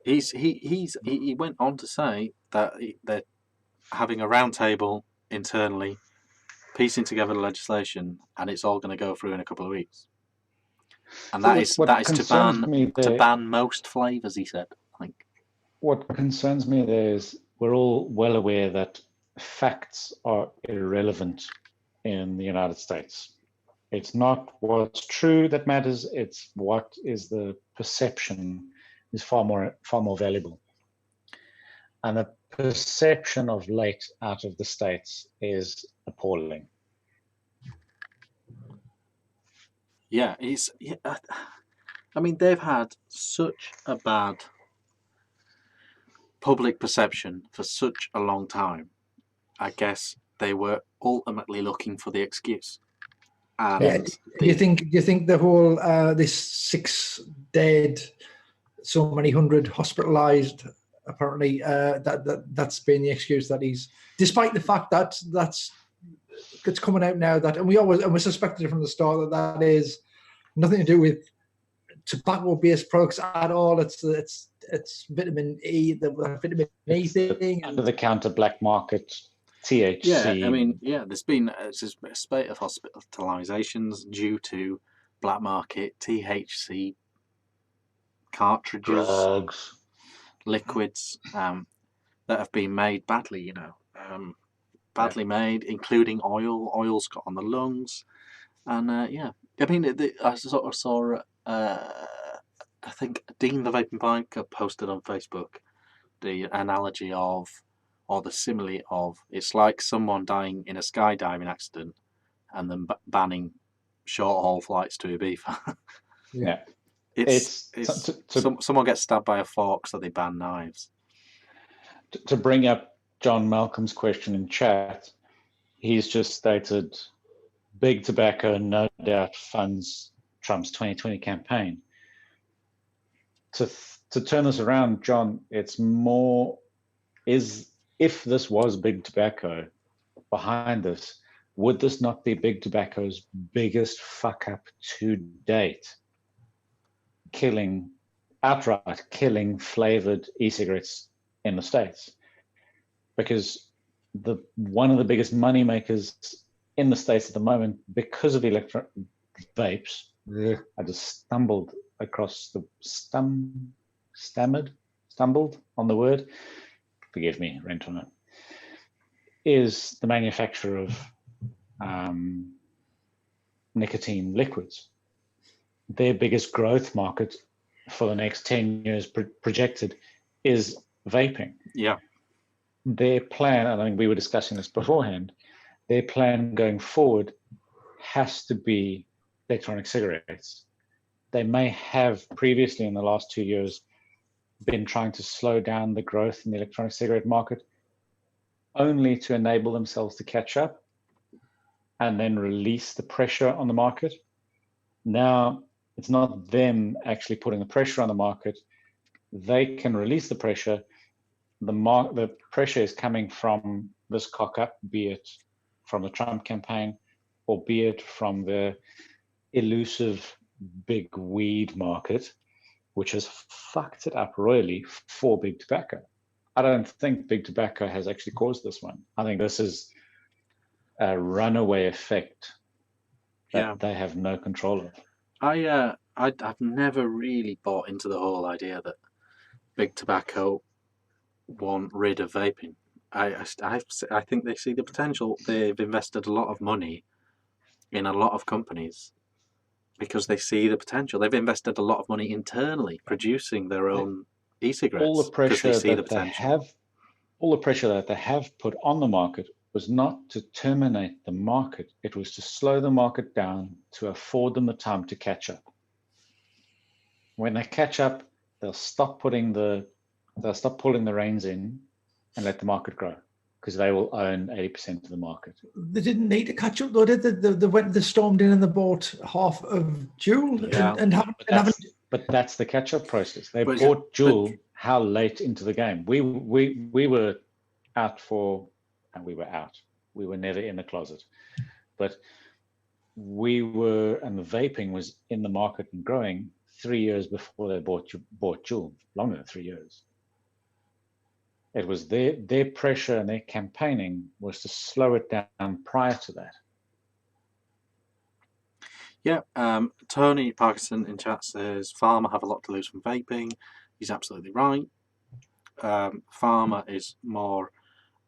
He went on to say that they're having a roundtable internally, piecing together the legislation, and it's all going to go through in a couple of weeks. And that is to ban most flavours. He said. I think. What concerns me there is we're all well aware that facts are irrelevant in the United States. It's not what's true that matters, it's what is the perception is far more valuable. And the perception of late out of the States is appalling. Yeah, I mean, they've had such a bad public perception for such a long time. I guess they were ultimately looking for the excuse. And do you think the whole this 6 dead, so many hundred hospitalized, apparently that's been the excuse that he's, despite the fact that it's coming out now that, and we suspected it from the start that is nothing to do with tobacco-based products at all. It's vitamin E, the vitamin E thing. Under the counter black market THC. Yeah, I mean, there's been a spate of hospitalizations due to black market THC cartridges, drugs, liquids that have been made badly, badly made, including oil. Oil's got on the lungs. And I mean, I sort of saw, I think Dean the Vaping Bike posted on Facebook the analogy of, or the simile of, it's like someone dying in a skydiving accident and then banning short haul flights to Ibiza. Yeah. It's someone gets stabbed by a fork, so they ban knives. To bring up John Malcolm's question in chat, he's just stated big tobacco no doubt funds Trump's 2020 campaign. To turn this around, John, it's more if this was big tobacco behind this, would this not be big tobacco's biggest fuck up to date? Outright killing flavored e-cigarettes in the States, because one of the biggest money makers in the States at the moment, because of electronic vapes. I just stumbled across stumbled on the word. Forgive me, rent on it. Is the manufacture of nicotine liquids. Their biggest growth market for the next 10 years projected is vaping. Yeah. Their plan, and I think we were discussing this beforehand, their plan going forward has to be electronic cigarettes. They may have previously in the last 2 years been trying to slow down the growth in the electronic cigarette market only to enable themselves to catch up and then release the pressure on the market. Now, it's not them actually putting the pressure on the market. They can release the pressure. The pressure is coming from this cock-up, be it from the Trump campaign or be it from the elusive big weed market, which has fucked it up royally for big tobacco. I don't think big tobacco has actually caused this one. I think this is a runaway effect that they have no control of. I've never really bought into the whole idea that big tobacco want rid of vaping. I think they see the potential. They've invested a lot of money in a lot of companies because they see the potential. They've invested a lot of money internally producing their own e-cigarettes. All the pressure they see that the potential. all the pressure that they have put on the market was not to terminate the market. It was to slow the market down to afford them the time to catch up. When they catch up, they'll stop pulling the reins in and let the market grow, because they will own 80% of the market. They didn't need to catch up though, did they? They stormed in and they bought half of Juul But that's the catch-up process. They bought Juul how late into the game? We were out and we were out. We were never in the closet, but and the vaping was in the market and growing 3 years before they bought Juul, longer than 3 years. It was their pressure and their campaigning was to slow it down prior to that. Yeah, Tony Parkinson in chat says Pharma have a lot to lose from vaping. He's absolutely right. Pharma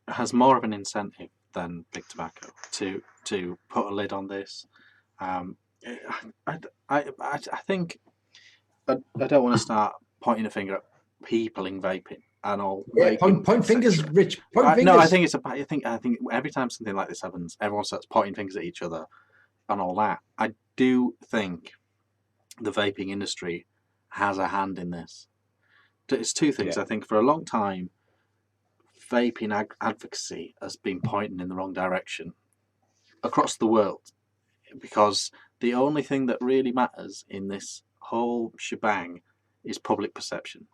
has more of an incentive than big tobacco to put a lid on this. I think I don't want to start pointing a finger at people in vaping and all. Yeah, point fingers, Rich. Point fingers. No, I think I think every time something like this happens, everyone starts pointing fingers at each other and all that. I do think the vaping industry has a hand in this. It's two things. Yeah. I think for a long time, vaping advocacy has been pointing in the wrong direction across the world, because the only thing that really matters in this whole shebang is public perception.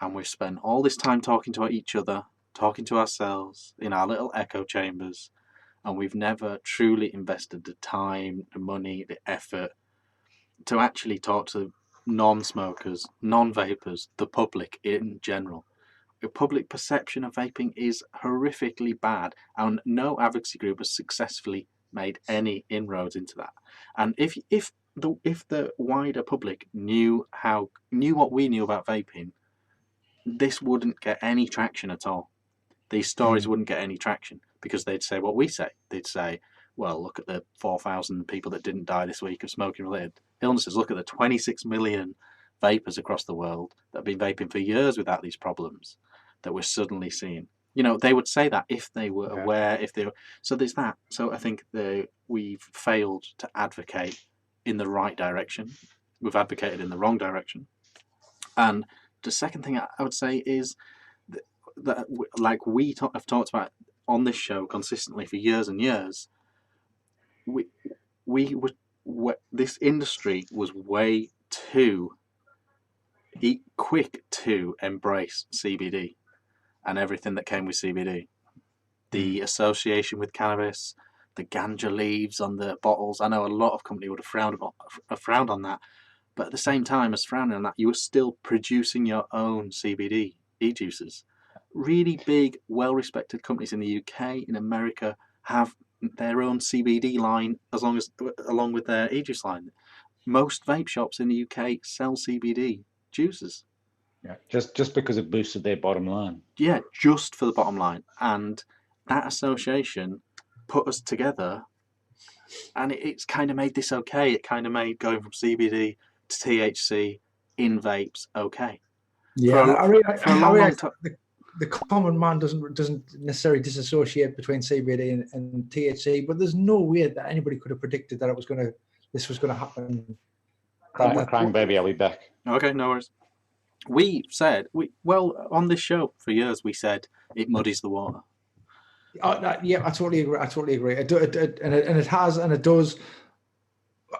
And we've spent all this time talking to each other, talking to ourselves in our little echo chambers, and we've never truly invested the time, the money, the effort to actually talk to non-smokers, non-vapors, the public in general. The public perception of vaping is horrifically bad, and no advocacy group has successfully made any inroads into that. And if the wider public knew what we knew about vaping, this wouldn't get any traction at all. These stories wouldn't get any traction because they'd say what we say. They'd say, well, look at the 4,000 people that didn't die this week of smoking-related illnesses. Look at the 26 million vapors across the world that have been vaping for years without these problems that we're suddenly seeing. You know, they would say that if they were aware, so there's that. So I think we've failed to advocate in the right direction. We've advocated in the wrong direction. And the second thing I would say is that like have talked about on this show consistently for years and years, this industry was way too quick to embrace CBD and everything that came with CBD. The association with cannabis, the ganja leaves on the bottles. I know a lot of companies would have frowned on that, but at the same time as frowning on that, you were still producing your own CBD e-juices. Really big, well-respected companies in the UK, in America, have their own CBD line along with their e-juice line. Most vape shops in the UK sell CBD juices. Yeah, just because it boosted their bottom line. Yeah, just for the bottom line. And that association put us together, and it's kind of made this okay. It kind of made going from CBD to THC in vapes okay. Yeah, the common man doesn't necessarily disassociate between CBD and THC, but there's no way that anybody could have predicted that this was going to happen. Crying baby, I'll be back. Okay, no worries. We said on this show for years we said it muddies the water. Yeah, I totally agree. And it has, and it does.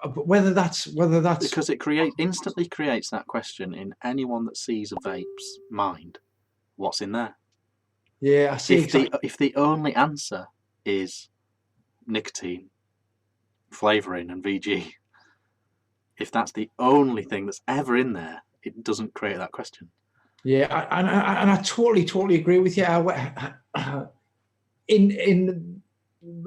But whether that's because it instantly creates that question in anyone that sees a vape's mind. What's in there? Yeah, I see. If the only answer is nicotine, flavouring, and VG, if that's the only thing that's ever in there, it doesn't create that question. Yeah, and I totally agree with you. In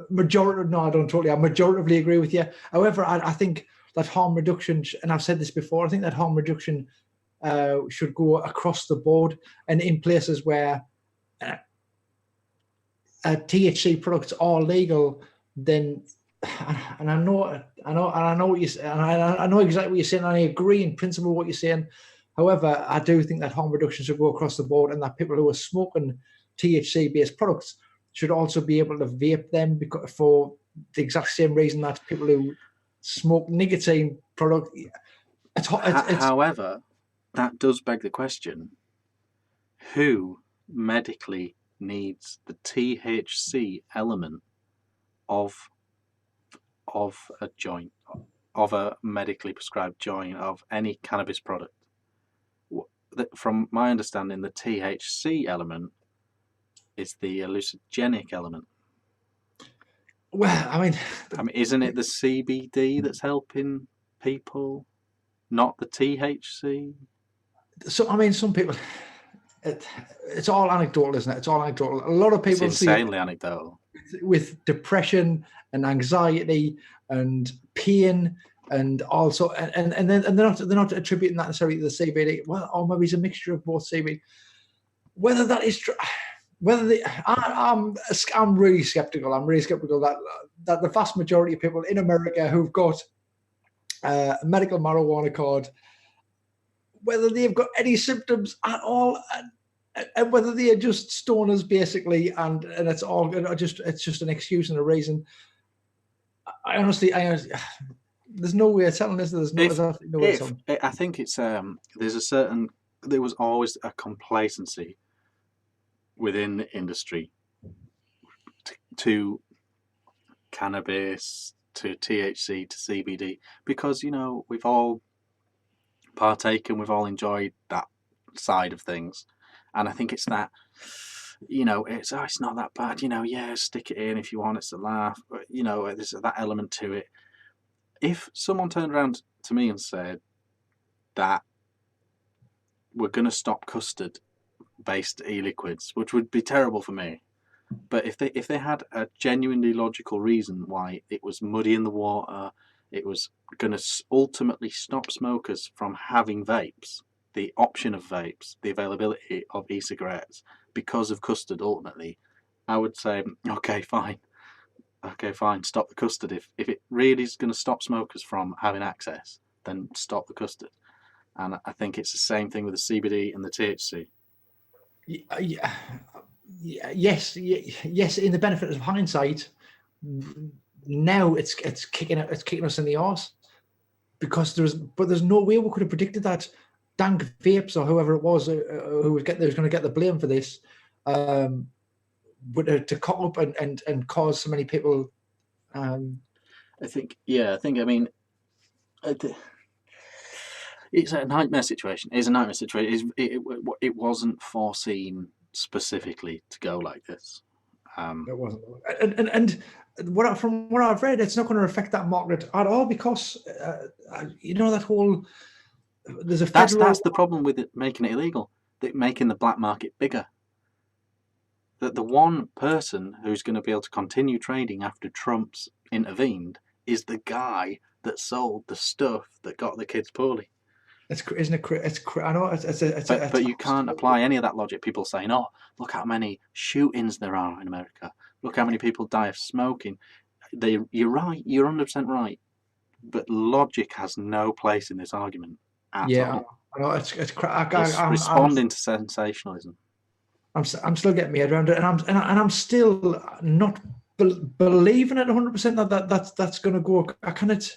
majority, no, I don't totally. I majoritively agree with you. However, I think that harm reduction, and I've said this before, I think that harm reduction should go across the board, and in places where THC products are legal, then, and I know what you say, and I know exactly what you're saying, and I agree in principle what you're saying. However, I do think that harm reduction should go across the board, and that people who are smoking THC-based products should also be able to vape them for the exact same reason that people who smoke nicotine product. However, that does beg the question: who medically needs the THC element of a joint, of a medically prescribed joint, of any cannabis product? From my understanding, the THC element is the hallucinogenic element. Well, I mean, isn't it the CBD that's helping people, not the THC? So, I mean, some people, it's all anecdotal, isn't it? It's all anecdotal. A lot of people it's insanely anecdotal. With depression and anxiety and pain, and also, and they're not attributing that necessarily to the CBD. Well, or maybe it's a mixture of both CBD. Whether that is true. I'm really skeptical. I'm really skeptical that the vast majority of people in America who've got a medical marijuana card, whether they've got any symptoms at all, and whether they are just stoners basically, and it's all it's just an excuse and a reason. I honestly, there's no way of telling this. There's no way of telling. I think it's there was always a complacency within the industry to cannabis, to THC, to CBD, because we've all partaken, we've all enjoyed that side of things, and I think it's that it's not that bad, stick it in if you want, it's a laugh, but there's that element to it. if someone turned around to me and said that we're going to stop custard-based e-liquids, which would be terrible for me, but if they had a genuinely logical reason why it was muddy in the water, it was going to ultimately stop smokers from having vapes, the option of vapes, the availability of e-cigarettes because of custard ultimately, I would say, okay, fine, stop the custard. If it really is going to stop smokers from having access, then stop the custard. And I think it's the same thing with the CBD and the THC. Yes. In the benefit of hindsight, now it's kicking us in the arse because there's no way we could have predicted that dank vapes or whoever it was who was going to get the blame for this, but to cock up and cause so many people. I mean, it's a nightmare situation. It it wasn't foreseen specifically to go like this. It wasn't, and from what I've read, it's not going to affect that market at all because that whole there's a federal. That's the problem with it making it illegal. Making the black market bigger. That the one person who's going to be able to continue trading after Trump's intervened is the guy that sold the stuff that got the kids poorly. Isn't it? I know but you can't apply any of that logic. People saying, "Oh, look how many shootings there are in America. Look how many people die of smoking." You're right. You're 100% right. But logic has no place in this argument at all. I know it's responding to sensationalism. I'm still getting my head around it, and I'm still not believing it 100% that's going to go. I cannot.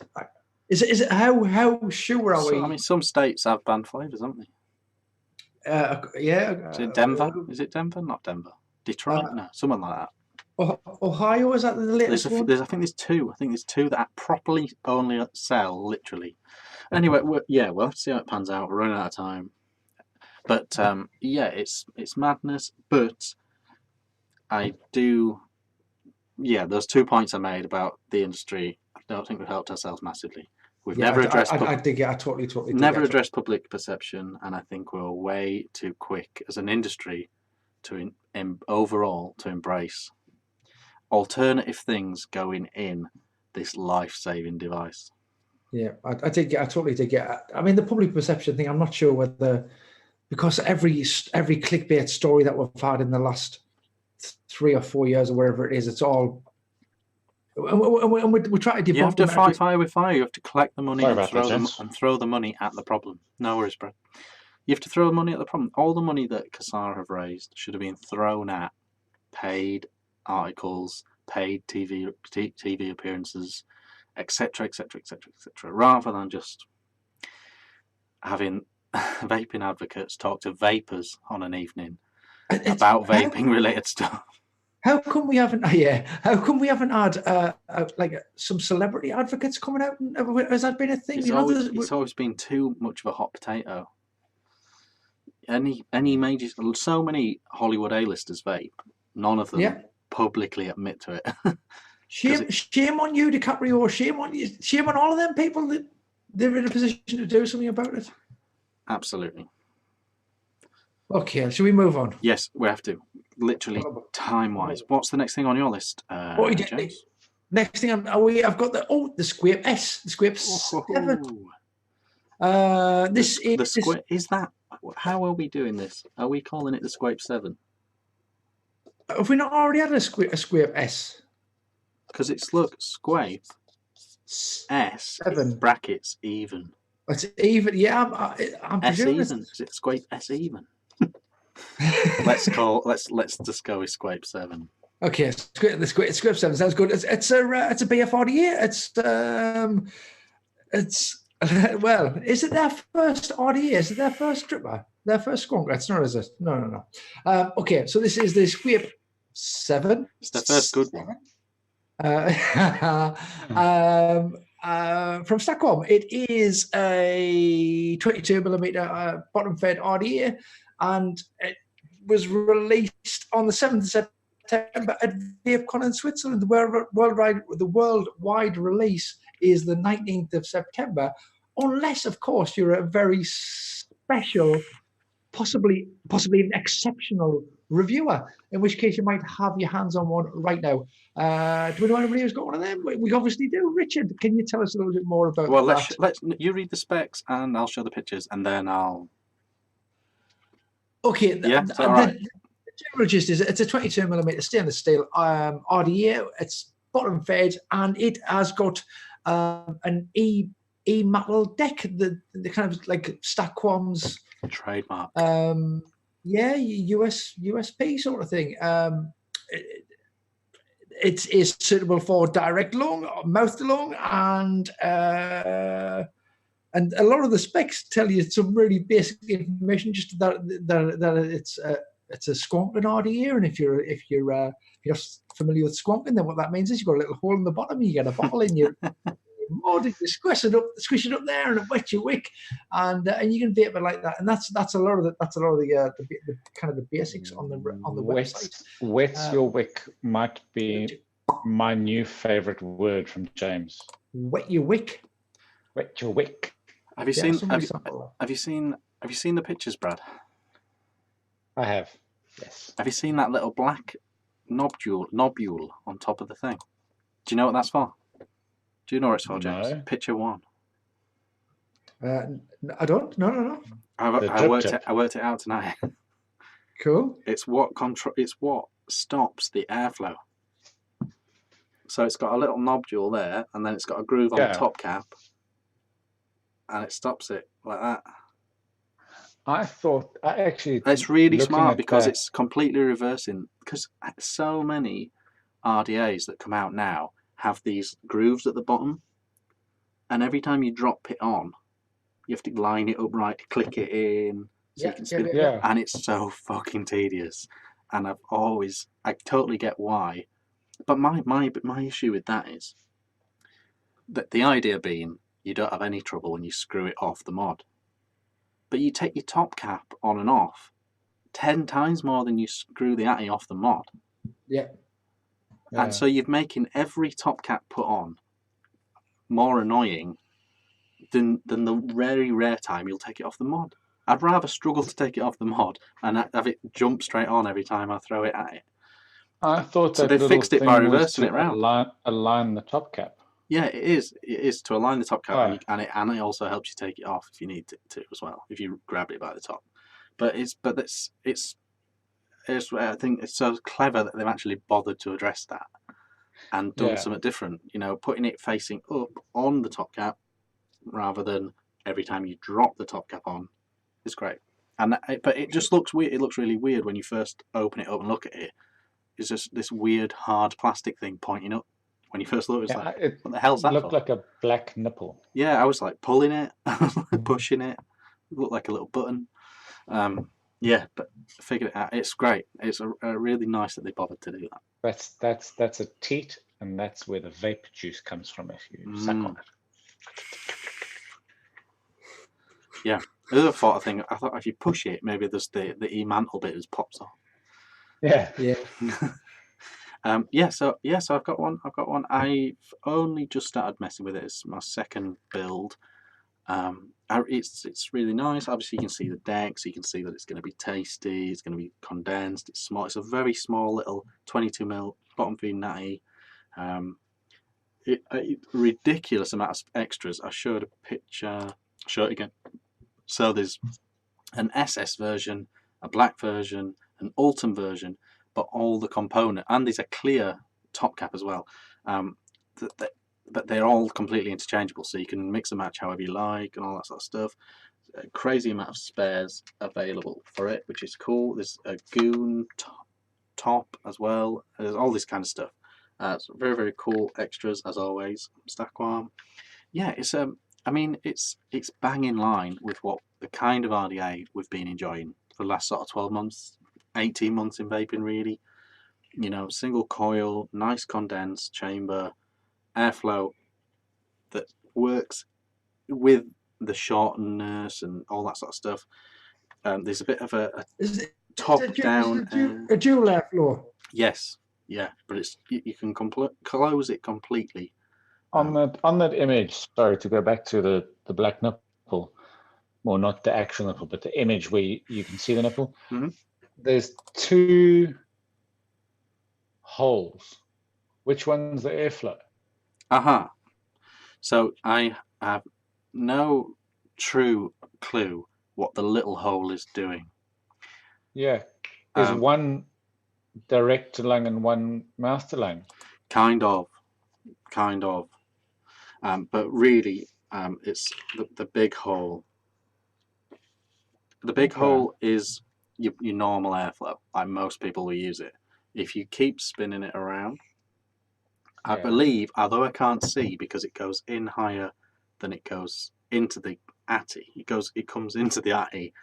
Is it how sure are we? I mean, some states have banned flavors, haven't they? Is it Denver? Is it Denver? Not Denver. Detroit? No, someone like that. Ohio, is that the latest one? I think there's two. I think there's two that properly only sell literally. Anyway, we'll have to see how it pans out. We're running out of time. But it's madness. But I do. Yeah, those 2 points I made about the industry. I don't think we've helped ourselves massively. We've never addressed. I totally. Never addressed public perception, and I think we're way too quick as an industry to overall to embrace alternative things going in this life-saving device. Yeah, I totally did get. I mean, the public perception thing. I'm not sure whether because every clickbait story that we've had in the last 3 or 4 years or wherever it is, it's all. And we try to debunk. You have to fight fire with fire. You have to collect the money and throw the money at the problem. No worries, bro. You have to throw the money at the problem. All the money that Qassar have raised should have been thrown at paid articles, paid TV appearances, etc., rather than just having vaping advocates talk to vapors on an evening about vaping related stuff. How come we haven't? How come we haven't had like some celebrity advocates coming out? Has that been a thing? It's always been too much of a hot potato. Any major, so many Hollywood A-listers vape. None of them publicly admit to it. Shame on you, DiCaprio. Shame on you. Shame on all of them people that they're in a position to do something about it. Absolutely. Okay, should we move on? Yes, we have to. Literally, time-wise. What's the next thing on your list, James? Next thing I've got the Squape S, the Squape 7. Is that? How are we doing this? Are we calling it the Squape 7? Have we not already had a Squape S? Because it's Squape S 7 brackets even. It's even. Yeah, I'm S even. Is it Squape S even? let's just go with Squape 7. Okay, the Squape 7 sounds good. It's a BF RDA. It's well, is it their first RDA? Is it their first stripper? Their first skunk? It's not, is it? No. Okay, so this is the Squape 7. It's the first good one. From Stockholm. It is a 22mm bottom-fed RDA, and it was released on the 7th of September at VapeCon in Switzerland. The worldwide release is the 19th of September, unless, of course, you're a very special, possibly an exceptional reviewer, in which case you might have your hands on one right now. Do we know anybody who's got one of them? We obviously do. Richard, can you tell us a little bit more about that? Let's you read the specs and I'll show the pictures and then I'll. Okay. Yeah, all right. The general gist is it's a 22mm stainless steel RDA. It's bottom fed and it has got an metal deck, the kind of like Stockholm's trademark. USP sort of thing. It is suitable for direct lung, mouth to lung, and a lot of the specs tell you some really basic information, just that it's a squonking RDA, and if you're familiar with squonking, then what that means is you've got a little hole in the bottom, you get a bottle in your mud, you squish it up there, and it wets your wick, and you can vape it like that. And that's a lot of the kind of the basics on the website. Wets your wick might be my new favorite word from James. Wet your wick. Wet your wick. Have you seen the pictures, Brad? I have. Yes. Have you seen that little black nobule on top of the thing? Do you know what that's for? Do you know what it's for, James? No. Picture 1. I don't. No. I worked it out tonight. Cool. It's what stops the airflow. So it's got a little nodule there, and then it's got a groove on the top cap, and it stops it like that. It's really smart because it's completely reversing. Because so many RDAs that come out now have these grooves at the bottom, and every time you drop it on, you have to line it up right, click it in, so you can spin it. And it's so fucking tedious. And I totally get why. But my issue with that is that the idea being you don't have any trouble when you screw it off the mod. But you take your top cap on and off 10 times more than you screw the Atty off the mod. Yeah. And so you're making every top cap put on more annoying than the very rare time you'll take it off the mod. I'd rather struggle to take it off the mod and have it jump straight on every time I throw it at it. I thought so they fixed it by reversing it round. Align the top cap. Yeah, it is. It is to align the top cap, and it also helps you take it off if you need to as well. If you grab it by the top, I think it's so clever that they've actually bothered to address that and done something different. You know, putting it facing up on the top cap rather than every time you drop the top cap on is great. But it just looks weird. It looks really weird when you first open it up and look at it. It's just this weird hard plastic thing pointing up. When you first looked, it was like, what the hell's that? It looked like a black nipple. Yeah, I was like pulling it, pushing it. It looked like a little button. But I figured it out. It's great. It's really nice that they bothered to do that. That's a teat, and that's where the vape juice comes from if you suck on it. Yeah. The other thought I thought if you push it, maybe there's the mantle bit just pops off. Yeah. So I've got one. I've only just started messing with it. It's my second build. It's really nice. Obviously, you can see the deck, so you can see that it's going to be tasty. It's going to be condensed. It's small. It's a very small little 22mm bottom feed natty. Ridiculous amount of extras. I showed a picture. I'll show it again. So there's an SS version, a black version, an Ultim version, but all the component, and there's a clear top cap as well. But they're all completely interchangeable, so you can mix and match however you like and all that sort of stuff. A crazy amount of spares available for it, which is cool. There's a goon top as well. There's all this kind of stuff. It's very, very cool extras as always. Stockholm. Yeah, it's it's bang in line with what the kind of RDA we've been enjoying for the last sort of 12 months, 18 months in vaping really. You know, single coil, nice condensed chamber, airflow that works with the shortness and all that sort of stuff. There's a bit of a top down a dual airflow. Yes, yeah, but you can close it completely On that image, sorry to go back to the black nipple, well, not the actual nipple, but the image where you can see the nipple. Mhm. There's 2 holes. Which one's the airflow? Aha. So I have no true clue what the little hole is doing. Yeah. Is Um, one direct to lung and one mouth to lung? Kind of. But really, it's the big hole. The big Okay. hole is your normal airflow, like most people will use it. If you keep spinning it around, I Yeah. believe, although I can't see because it goes in higher than it goes into the atty. It comes into the atty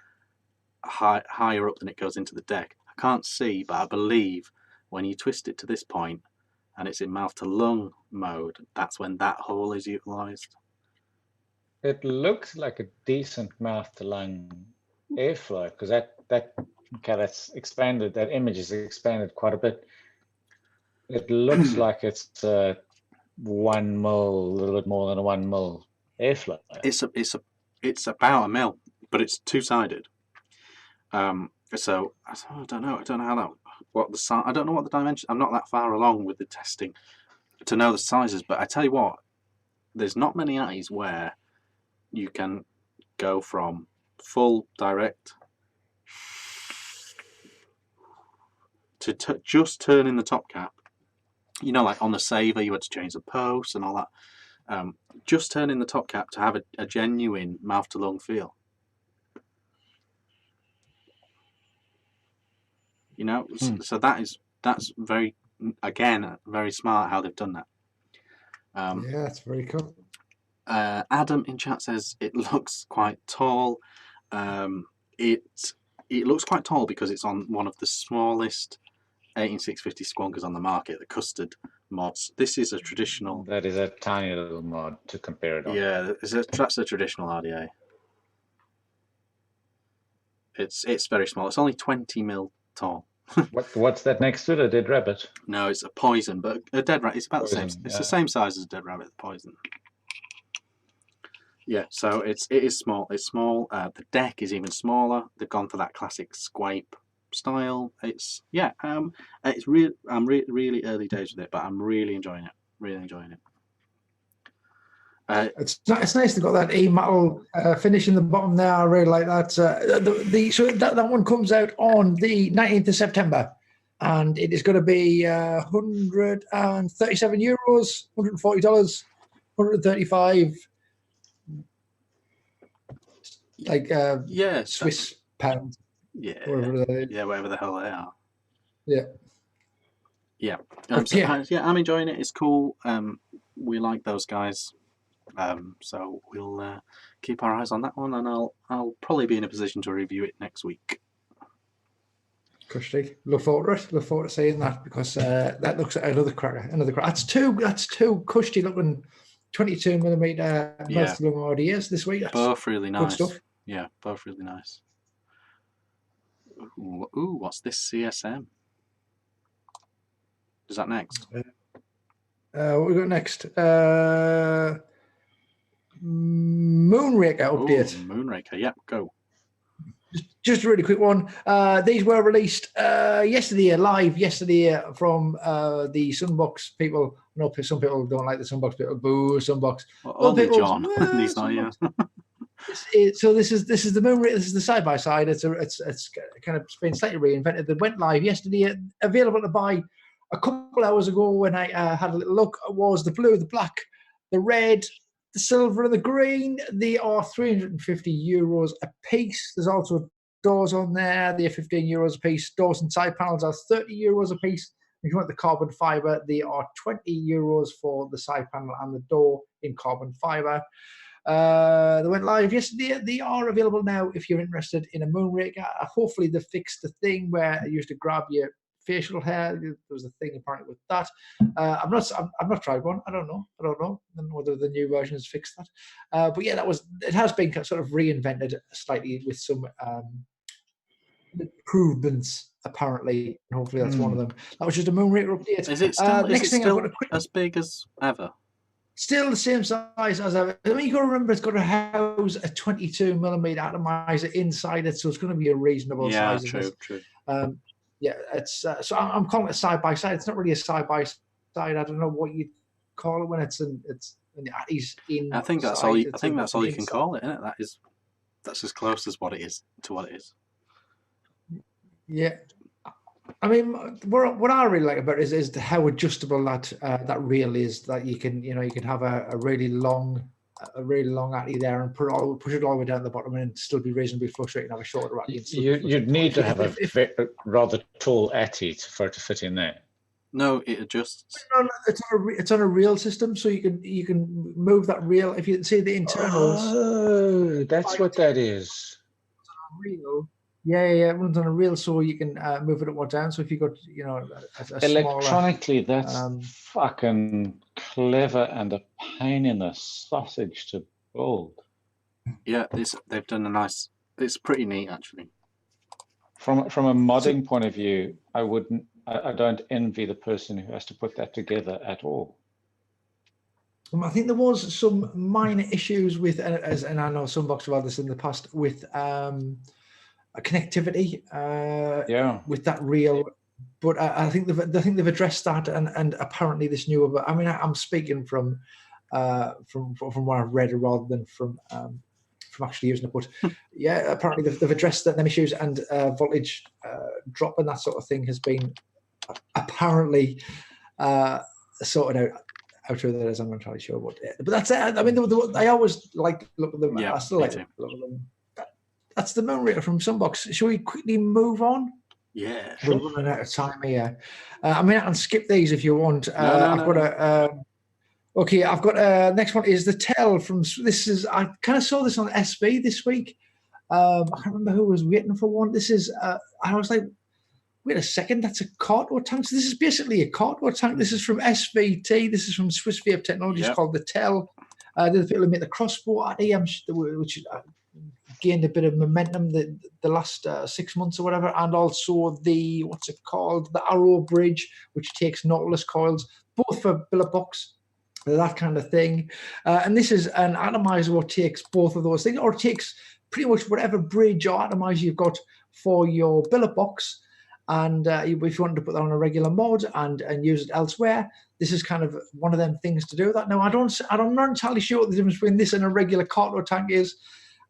higher up than it goes into the deck. I can't see, but I believe when you twist it to this point and it's in mouth to lung mode, that's when that hole is utilized. It looks like a decent mouth to lung airflow because that's expanded. That image is expanded quite a bit. It looks like it's 1 mil, a little bit more than a 1 mil airflow. It's about a mil, but it's two-sided. So I don't know how that I don't know what the dimension. I'm not that far along with the testing to know the sizes, but I tell you what, there's not many atties where you can go from full direct to just turning the top cap. You know, like on the Saver, you had to change the posts and all that. Just turning the top cap to have a genuine mouth to lung feel. You know, so that's very, again, very smart how they've done that. Yeah, that's very cool. Adam in chat says it looks quite tall. It looks quite tall because it's on one of the smallest 18650 squonkers on the market, the custard mods. This is a traditional. That is a tiny little mod to compare it on. Yeah, that's a traditional RDA. It's very small. It's only 20 mil tall. What's that next to it? A dead rabbit? No, it's a poison, but a dead rabbit. It's about Poison, the same. It's yeah. the same size as a dead rabbit. The poison. Yeah, so it is small. It's small. The deck is even smaller. They've gone for that classic swipe style. It's real. I'm really early days with it, but I'm really enjoying it. Really enjoying it. It's nice to got that metal finish in the bottom there. I really like that. So that one comes out on the 19th of September, and it is going to be 137 euros, $140, 135. Like Swiss pounds. Yeah. Whatever the hell they are. Yeah. Yeah. I'm enjoying it. It's cool. We like those guys. So we'll keep our eyes on that one, and I'll probably be in a position to review it next week. Cushy. Look forward to it. Look forward to seeing that because that looks at another cracker. That's two cushy looking 22mm mouth to lung RDAs this week. That's both really nice. Good stuff. Yeah, both really nice. Ooh, what's this CSM? Is that next? What we got next? Moonraker update. Ooh, Moonraker, yep, go. Just a really quick one. These were released live yesterday from the Sunbox people. I know some people don't like the Sunbox people. Boo, Sunbox. Well, only John. These not, yeah. So this is the Moonraker. This is the side by side. It's kind of been slightly reinvented. They went live yesterday. Available to buy a couple hours ago when I had a little look. Was the blue, the black, the red, the silver, and the green. They are 350 euros a piece. There's also doors on there. They are 15 euros a piece. Doors and side panels are 30 euros a piece. If you want the carbon fiber, they are 20 euros for the side panel and the door in carbon fiber. They went live yesterday. They are available now if you're interested in a Moonraker. Hopefully they fixed the thing where you used to grab your facial hair. There was a thing apparently with that. I've not tried one. I don't know whether the new version has fixed that. But yeah, it has been sort of reinvented slightly with some improvements apparently, and hopefully that's one of them. That was just a Moonraker update. Is it still as big as ever? Still the same size as ever. I mean, you got to remember it's got to house a 22mm atomizer inside it, so it's going to be a reasonable Yeah, size. true. Yeah, it's so I'm calling it side by side. It's not really a side by side. I don't know what you'd call it when it's when the atty's in. I think that's all. I think that's all you can call it, isn't it? That's as close as what it is to what it is. Yeah, I mean, what I really like about it is how adjustable that reel is. That you can have a really long atty there and push it all the way down to the bottom and still be reasonably flush rate and have a shorter atty. You'd need to have a rather tall atty for it to fit in there. No, it adjusts. No, it's on a reel system, so you can move that reel. If you see the internals. Oh, that's what that is. Reel. Yeah, it runs on a reel, so you can move it up or down. So if you got, a electronically, smaller, that's fucking clever and a pain in the sausage to build. Yeah, they've done a nice. It's pretty neat, actually. From a modding point of view, I don't envy the person who has to put that together at all. I think there was some minor issues with, and I know some box have had this in the past, with connectivity. With that reel, but I think they've addressed that, and apparently this new. I mean, I'm speaking from what I've read rather than from actually using it. But yeah, apparently they've addressed them issues, and voltage drop and that sort of thing has been apparently sorted out. How true that is, I'm not entirely sure. But that's it. I mean, I always like to look at them. Yeah, I still like to look at them. That's the Moonraker from Sunbox. Shall we quickly move on? Yeah, we're running out of time here. I mean, I can skip these if you want. I've got next one is the Tail from. This is I kind of saw this on SV this week. I can't remember who was waiting for one. This is I was like, wait a second, that's a cardboard tank. So this is basically a cardboard tank. This is from SVT. This is from Swiss Vape Technologies, called the Tail. They're the people who make the crossbow at which gained a bit of momentum the last 6 months or whatever, and also the the Arrow Bridge, which takes Nautilus coils, both for billet box, that kind of thing. And this is an atomizer what takes both of those things, or takes pretty much whatever bridge or atomizer you've got for your billet box. And if you wanted to put that on a regular mod and use it elsewhere, this is kind of one of them things to do that. Now, I'm not entirely sure what the difference between this and a regular cartload tank is.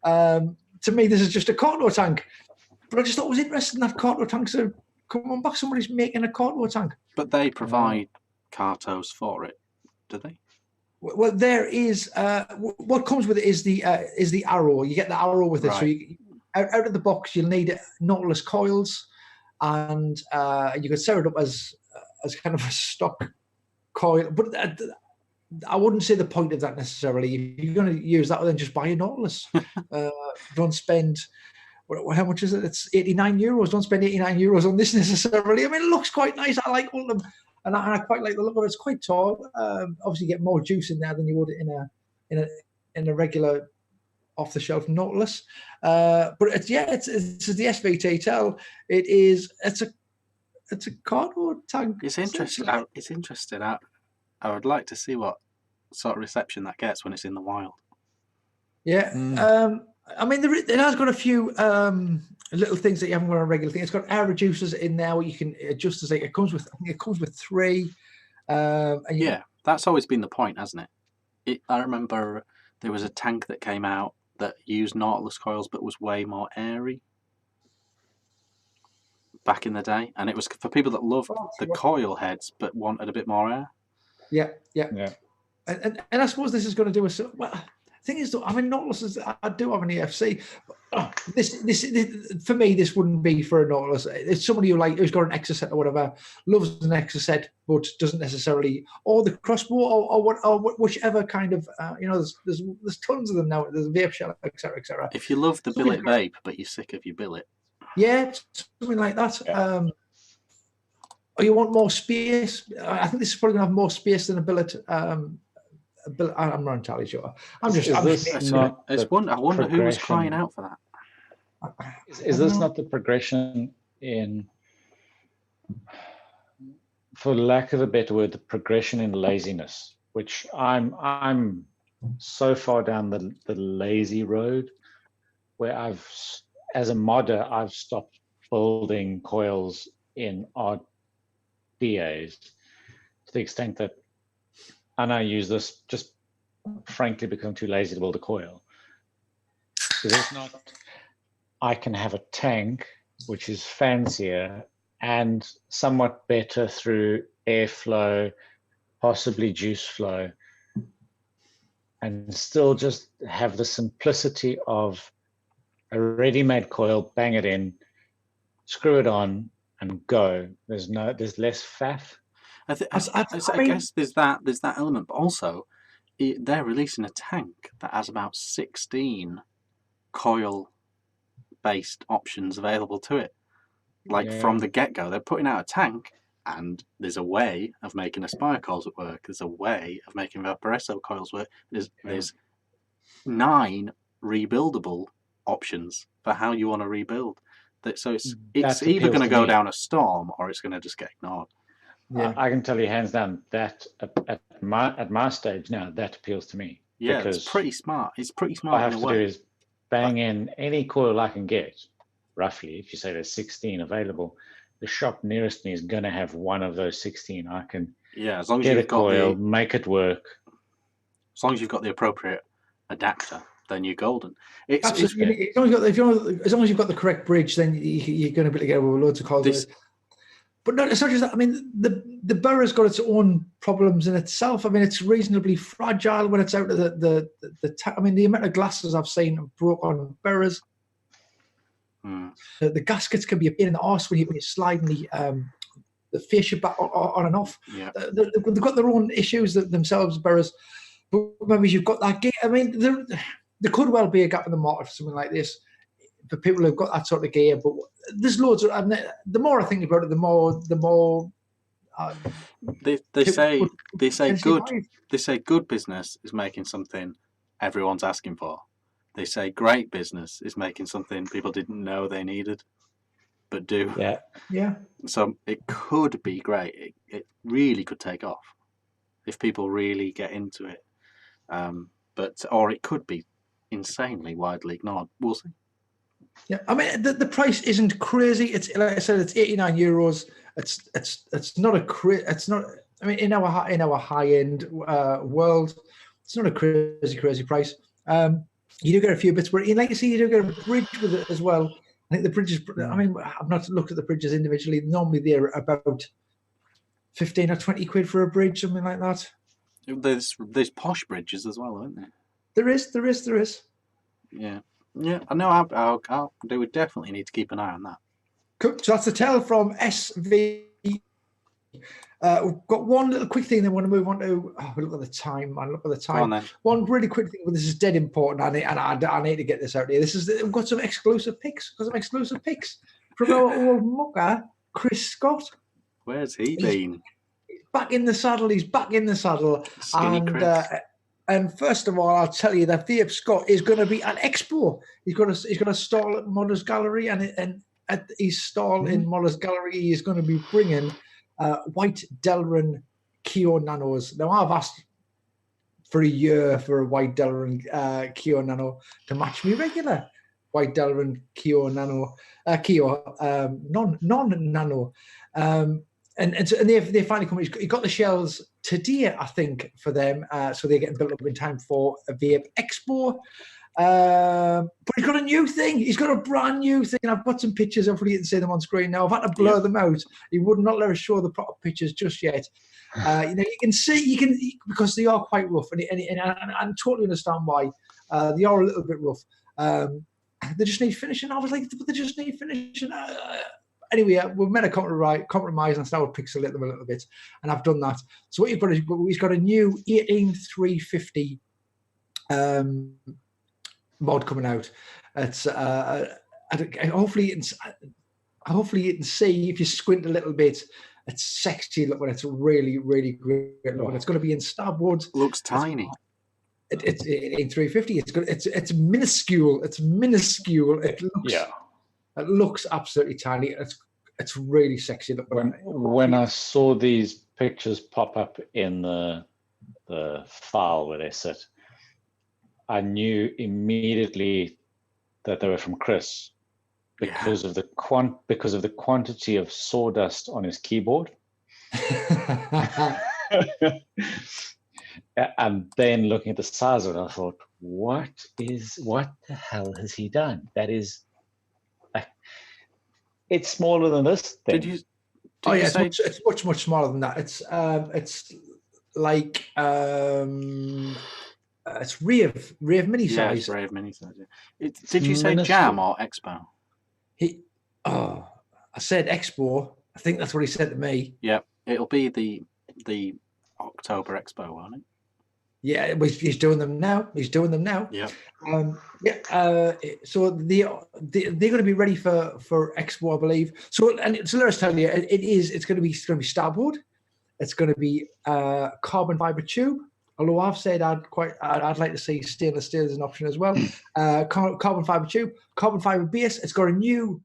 To me, this is just a cartload tank. But I just thought it was interesting that cartload tanks are coming back. Somebody's making a cartload tank. But they provide cartos for it, do they? Well, there is what comes with it is the Arrow. You get the Arrow with it. Right. So out of the box, you'll need Nautilus coils. And you could set it up as kind of a stock coil, but I wouldn't say the point of that necessarily. If you're going to use that, then just buy a Nautilus. Don't spend how much is it? It's €89. Don't spend €89 on this necessarily. I mean, it looks quite nice. I like all of them, and I quite like the look of it. It's quite tall. Obviously, you get more juice in there than you would in a regular off the shelf Nautilus, but it's the SVT Tail. It's a cardboard tank. It's interesting. It's interesting. I would like to see what sort of reception that gets when it's in the wild. Yeah, I mean, it has got a few little things that you haven't got on a regular thing. It's got air reducers in there where you can adjust. It comes with 3. That's always been the point, hasn't it? I remember there was a tank that came out that used Nautilus coils but was way more airy back in the day, and it was for people that loved the coil heads but wanted a bit more air. Yeah. And I suppose this is going to do thing is, I mean, Nautilus I do have an EFC. This for me, this wouldn't be for a Nautilus. It's somebody who's got an Exocet or whatever, loves an Exocet, but doesn't necessarily, or the crossbow or whichever kind of there's tons of them now. There's vape shell, etc. If you love the billet vape, but you're sick of your billet, something like that. Yeah. Or you want more space. I think this is probably going to have more space than a billet. I'm not entirely sure. I wonder who was crying out for that. Is this not the progression in, for lack of a better word, the progression in laziness? which I'm so far down the lazy road where as a modder, I've stopped building coils in RDAs to the extent that I now use this just frankly because I'm too lazy to build a coil. Because if not, I can have a tank which is fancier and somewhat better through airflow, possibly juice flow, and still just have the simplicity of a ready-made coil, bang it in, screw it on, and go. There's less faff. I guess there's that element, but also they're releasing a tank that has about 16 coil-based options available to it. From the get-go, they're putting out a tank, and there's a way of making Aspire coils work. There's a way of making Vaporesso coils work. There's 9 rebuildable options for how you want to rebuild. So it's either going to go down a storm or it's going to just get ignored. Yeah. I can tell you hands down that at my stage now, that appeals to me. Yeah, it's pretty smart. It's pretty smart. All I have to do is bang in any coil I can get. Roughly, if you say there's 16 available, the shop nearest me is going to have one of those 16. I can as long as get you've a coil, make it work. As long as you've got the appropriate adapter, then you're golden. Absolutely. As long as you've got the correct bridge, then you're going to be able to get away with loads of coils. But no, it's not just that. I mean, the Burra's got its own problems in itself. I mean, it's reasonably fragile when it's out of the amount of glasses I've seen broke on Burra's. The gaskets can be a pain in the arse when you're sliding the fascia back on and off. Yeah. They've got their own issues themselves, Burra's. But maybe you've got that gear. I mean, there could well be a gap in the market for something like this for people who've got that sort of gear. But there's loads of. I mean, the more I think about it, the more. They say good business is making something everyone's asking for. They say great business is making something people didn't know they needed, but do. Yeah. So it could be great. It really could take off if people really get into it. Or it could be insanely widely ignored. We'll see. Yeah, I mean the price isn't crazy. It's like I said, it's €89. It's not a it's not. I mean, in our high end world, it's not a crazy price. You do get a few bits, but like you see, you do get a bridge with it as well. I think the bridges. I mean, I've not looked at the bridges individually. Normally, they're about 15 or 20 quid for a bridge, something like that. There's posh bridges as well, aren't there? There is. Yeah. I know. They would definitely need to keep an eye on that. Cool. So that's the tale from SVT. We've got one little quick thing. Then we want to move on to. Look at the time, man. Look at the time. Go on, then. One really quick thing. But this is dead important. I need to get this out here. We've got some exclusive picks. From our old mucker, Chris Scott. Where's he been? He's back in the saddle. Skinny Chris. And first of all, I'll tell you that Vape Scott is going to be at Expo. He's got a stall at Modder's Gallery, and at his stall in Modder's Gallery, he is going to be bringing white Delrin Keo Nanos. Now, I've asked for a year for a white Delrin Keo Nano to match me regular white Delrin Keo Nano, non-nano. And they finally come. He got the shells today, I think, for them. So they're getting built up in time for a Vape Expo. But he's got a new thing. He's got a brand new thing. I've got some pictures. Hopefully you can see them on screen now. I've had to blur them out. He would not let us show the proper pictures just yet. You can see, because they are quite rough, and I totally understand why. They are a little bit rough. They just need finishing. I was like, but they just need finishing. Anyway, we've made a compromise and started to pixelate them a little bit, and I've done that. So what you've got is he's got a new 18350 mod coming out. It's hopefully you can see if you squint a little bit. It's sexy looking. It's really great looking. It's going to be in starboard. Looks tiny. It's 350. It's minuscule. It's minuscule. It looks absolutely tiny. It's really sexy. When I saw these pictures pop up in the the file where they sit, I knew immediately that they were from Chris because of the quantity of sawdust on his keyboard. And then looking at the size of it, I thought, what the hell has he done? That is, it's smaller than this thing. Did you say it's much smaller than that. It's like it's Rave mini size. Yeah, it's Rave mini size. Yeah. Did you say Jam or Expo? I said Expo. I think that's what he said to me. Yeah, it'll be the October Expo, won't it? Yeah, he's doing them now. Yeah. So they're going to be ready for Expo, I believe. So let us tell you, it's going to be starboard. It's going to be carbon fiber tube. Although I've said I'd like to see stainless steel as an option as well. Carbon fiber tube, carbon fiber base. It's got a new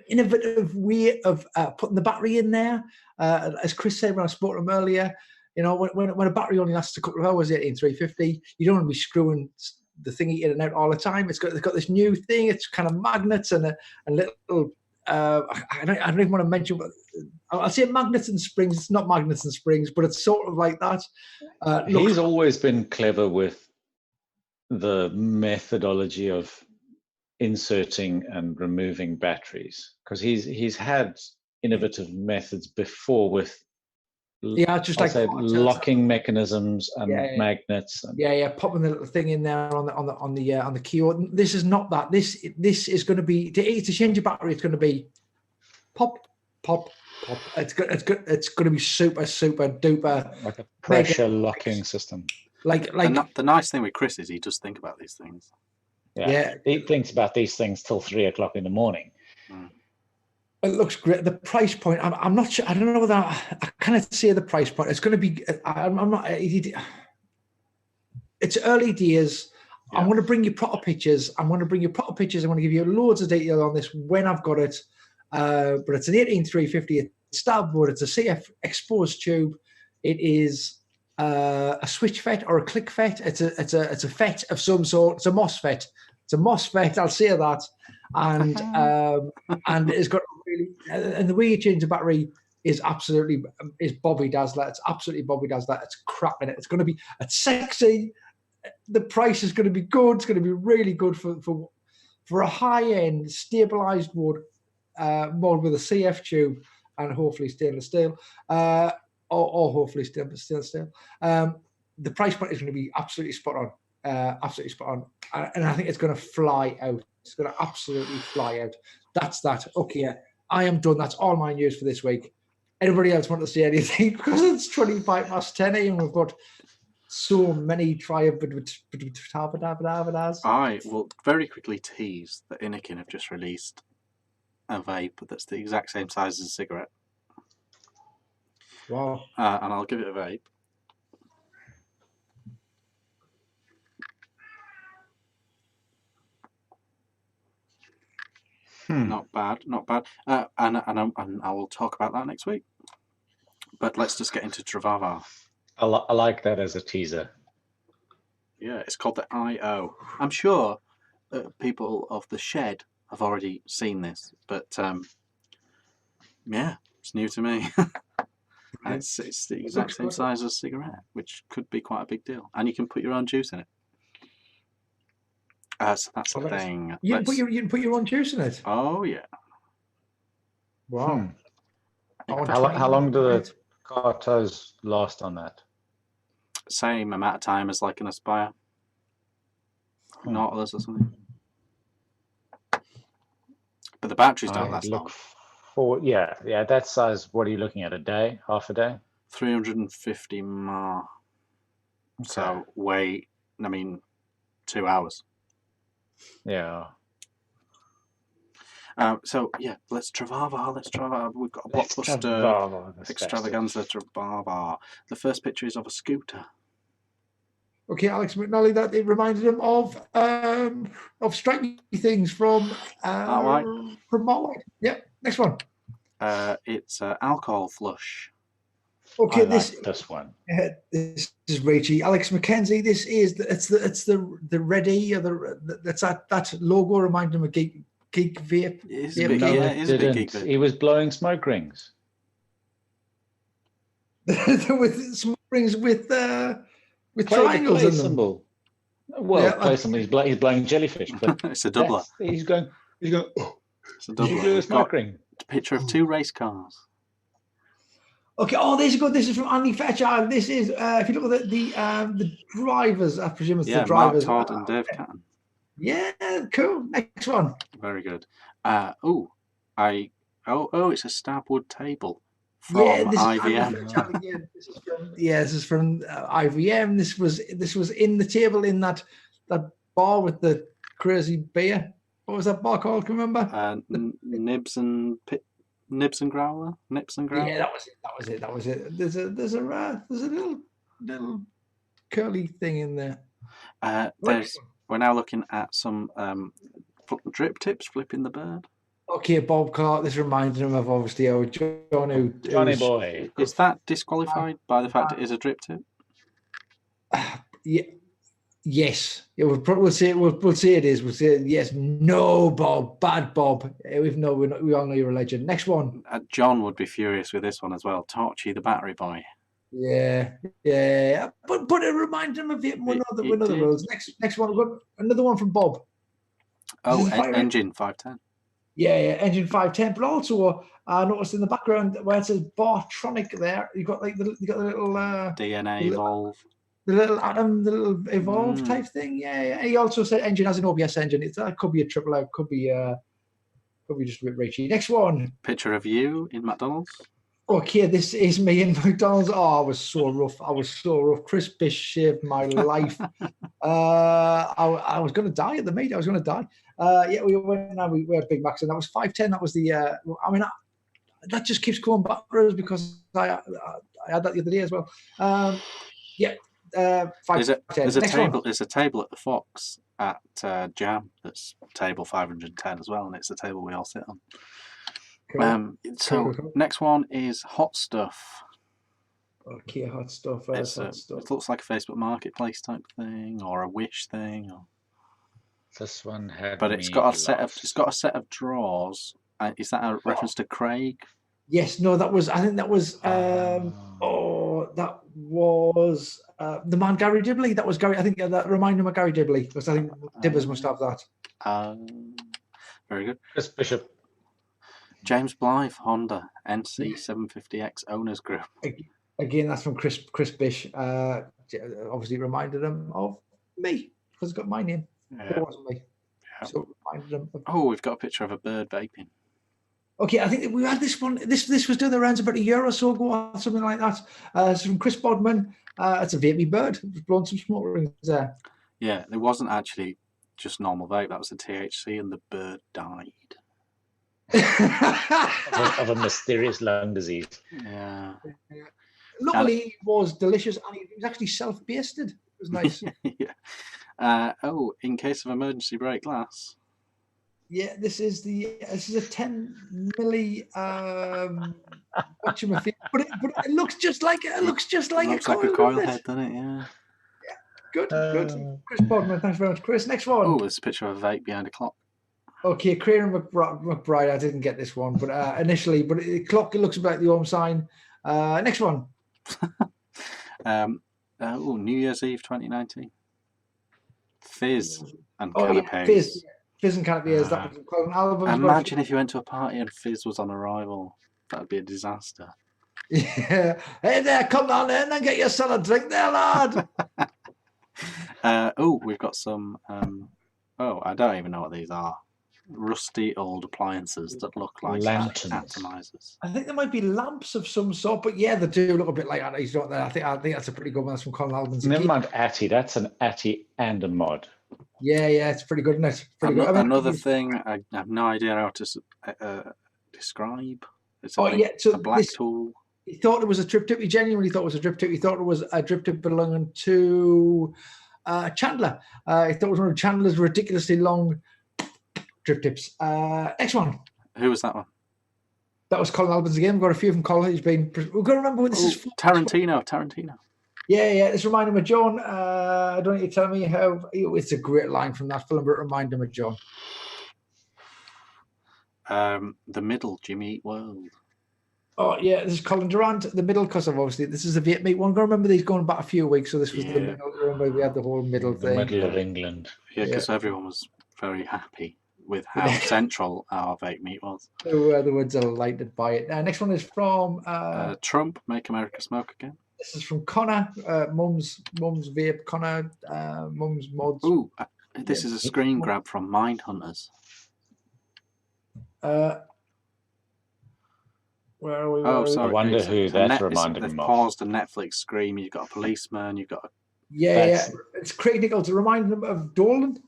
innovative way of putting the battery in there. As Chris said when I spoke to him earlier, you know, when a battery only lasts a couple of hours, 18350, you don't want to be screwing the thingy in and out all the time. It's got this new thing. It's kind of magnets and little. I don't even want to mention. I'll say magnets and springs. It's not magnets and springs, but it's sort of like that. He's always been clever with the methodology of inserting and removing batteries, because he's had innovative methods before with just like locking mechanisms and magnets. And popping the little thing in there on the keyboard. This is not that. This is going to be to change a battery. It's going to be pop, pop, pop. It's going to be super duper, like a pressure locking system. Like the nice thing with Chris is he does think about these things. Yeah, he thinks about these things till 3 o'clock in the morning. It looks great. The price point, I'm not sure. I don't know whether I can't say the price point. It's going to be. I'm not. It's early days. Yeah. I'm going to bring you proper pictures. I'm going to give you loads of detail on this when I've got it. But it's an 18350 starboard. It's a CF exposed tube. It is a switch FET or a click FET. It's a FET of some sort. It's a MOSFET. It's a MOSFET. I'll say that. And it's got really, and the way you change the battery is Bobby Dazzler. It's absolutely Bobby Dazzler. It's crap in it. It's sexy. The price is going to be good. It's going to be really good for a high end stabilized wood mod with a CF tube and hopefully stainless steel, or hopefully stainless steel. The price point is going to be absolutely spot on. And I think it's going to fly out. It's going to absolutely fly out. That's that. Okay, I am done. That's all my news for this week. Anybody else want to say anything? Because it's 10:25 and we've got so many I will very quickly tease that Inikin have just released a vape that's the exact same size as a cigarette. Wow. And I'll give it a vape. Not bad. And I will talk about that next week. But let's just get into Travava. I like that as a teaser. Yeah, it's called the I.O. I'm sure people of the shed have already seen this, but yeah, it's new to me. And it's the exact same size as a cigarette, which could be quite a big deal. And you can put your own juice in it. So that's the thing. You can put your own juice in it? Oh, yeah. Wow. How long do the cartos last on that? Same amount of time as like an Aspire. Nautilus or something. But the batteries don't last long. That size, what are you looking at, a day, half a day? 350 mAh. Okay. So 2 hours. Yeah. So yeah, let's Travava. We've got a blockbuster extravaganza Travava. The first picture is of a scooter. Okay, Alex McNally, that it reminded him of striking things from Marmite. Yep. Next one. It's alcohol flush. Okay, I like this one. This is Rachie. Alex McKenzie. This is the ready or that's that logo reminding him of Geek Vape. It is Yeah, a bit, No, yeah, it it is a bit geek didn't. vape. He was blowing smoke rings. with smoke rings with triangles play in them. symbol. Well, Yeah, play symbol. He's blowing jellyfish, but It's a doubler. he's going. Oh, It's a he doubler. blew a We've smoke got ring. a picture of 2 race cars. Okay. Oh, there's good. This is from Andy Fetcher. This is if you look at the drivers, I presume it's Yeah, the drivers. Mark Todd and Dave Catton. Yeah, cool. Next one. Very good. It's a Stabwood table from Yeah, this IVM. is Andy Fetcher again. This is from IVM. This was in the table in that bar with the crazy beer. What was that bar called? Can you remember? Nibs and Growler. Nips and Growler. Yeah, that was it. There's a little curly thing in there. We're now looking at some drip tips flipping the bird. Okay, Bob Clark. This reminded him of obviously our Johnny boy. Is that disqualified by the fact it is a drip tip? Yeah. Yes. Yeah, we'll say it. We'll say it is. We'll say it, yes. No, Bob. Bad Bob. We all know you're a legend. Next one. John would be furious with this one as well. Torchy the battery boy. Yeah. But it reminded him of one of the rules. Next one. We've got another one from Bob. Oh, engine 510. Yeah, engine 510. But also, I noticed in the background where it says Bartronic there, you got the little DNA Evolve. The little atom, the little evolve type thing. Yeah. He also said engine has an OBS engine. That could be a triple out, could be just a bit rachy. Next one. Picture of you in McDonald's. Okay, this is me in McDonald's. Oh, I was so rough. Chris Bish shaved my life. I was going to die at the meet. I was going to die. We went. We were Big Macs, and that was 510. That was the. That just keeps going backwards because I had that the other day as well. There's a table at the Fox at Jam that's table 510 as well, and it's the table we all sit on. Cool. Cool. Next one is Hot Stuff. Okay, Hot Stuff. It looks like a Facebook Marketplace type thing or a Wish thing. This one had. But it's got a set of drawers. Is that a reference to Craig? Yes. No, that was. I think that was. That was the man Gary Dibley. That was Gary. I think that reminded him of Gary Dibley because I think Dibbers must have that. Very good. Chris Bishop. James Blythe, Honda NC 750X Owners Group. Again, that's from Chris Bish. Obviously, reminded him of me because it's got my name. Yeah. It wasn't me. Yeah. So reminded him. We've got a picture of a bird vaping. Okay, I think we had this one. This was doing the rounds about a year or so ago, or something like that. It's from Chris Bodman. It's a vapey bird. It's blowing some smoke rings there. Yeah, it wasn't actually just normal vape. That was the THC, and the bird died. of a mysterious lung disease. Yeah. Luckily, it was delicious, and it was actually self-basted. It was nice. Yeah. In case of emergency, break glass. Yeah, this is a 10 milli. But it looks just like it. Looks like a coil head, doesn't it? Yeah. Good. Chris Bodman, thanks very much, Chris. Next one. There's a picture of a vape behind a clock. Okay, Kieran McBride. I didn't get this one, but initially, but the clock, it looks like the home sign. Next one. New Year's Eve 2019. Fizz and Canapés. Fizz and Canapés. That was an album. Imagine if you went to a party and Fizz was on arrival. That'd be a disaster. Yeah. Hey there, come down in and get yourself a drink there, lad. We've got some. I don't even know what these are. Rusty old appliances that look like lanterns. Atomizers. I think there might be lamps of some sort, but yeah, they do look a bit like Atties, don't they? I think that's a pretty good one. That's from Colin Albans. Never mind Atty. That's an Atty and a mod. Yeah, it's pretty good, isn't it? Pretty good. Another thing, I have no idea how to describe. It's a black tool. He thought it was a drip tip. He genuinely thought it was a drip tip. He thought it was a drip tip belonging to Chandler. He thought it was one of Chandler's ridiculously long drip tips. Next one. Who was that one? That was Colin Albans again. We've got a few from Colin. We've got to remember what this is for. Tarantino. Yeah. This reminded him of John. I don't need to tell me how. It's a great line from that film, but it reminded him of John. The Middle, Jimmy Eat World. Oh, yeah, this is Colin Durant, the middle, because obviously this is a Vape Meat one. I remember these going back a few weeks, so this was the middle. Remember, we had the whole middle thing. The middle of England. Yeah, because everyone was very happy with how central our Vape Meat was. They were delighted by it. Next one is from... Trump, Make America Smoke Again. This is from Connor, Mum's Vape, Connor, Mum's Mods. Ooh, this is a screen grab from Mindhunters. Where are we? Sorry. I wonder who that reminded They've me of. paused a Netflix screen. You've got a policeman. You've got a... Yeah. It's Craig Nichols. It reminded him of Dolan.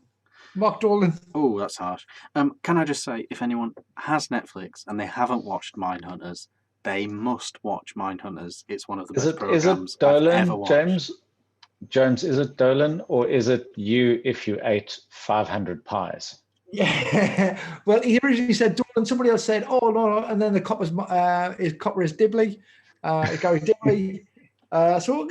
Mark Dolan. Oh, that's harsh. Can I just say, if anyone has Netflix and they haven't watched Mindhunters, they must watch Mindhunters. It's one of the best programs I've ever watched. James, is it Dolan or is it you if you ate 500 pies? Yeah, well, he originally said Dolan. Somebody else said, "Oh no," and then the cop his copper is Dibley, Gary Dibley. So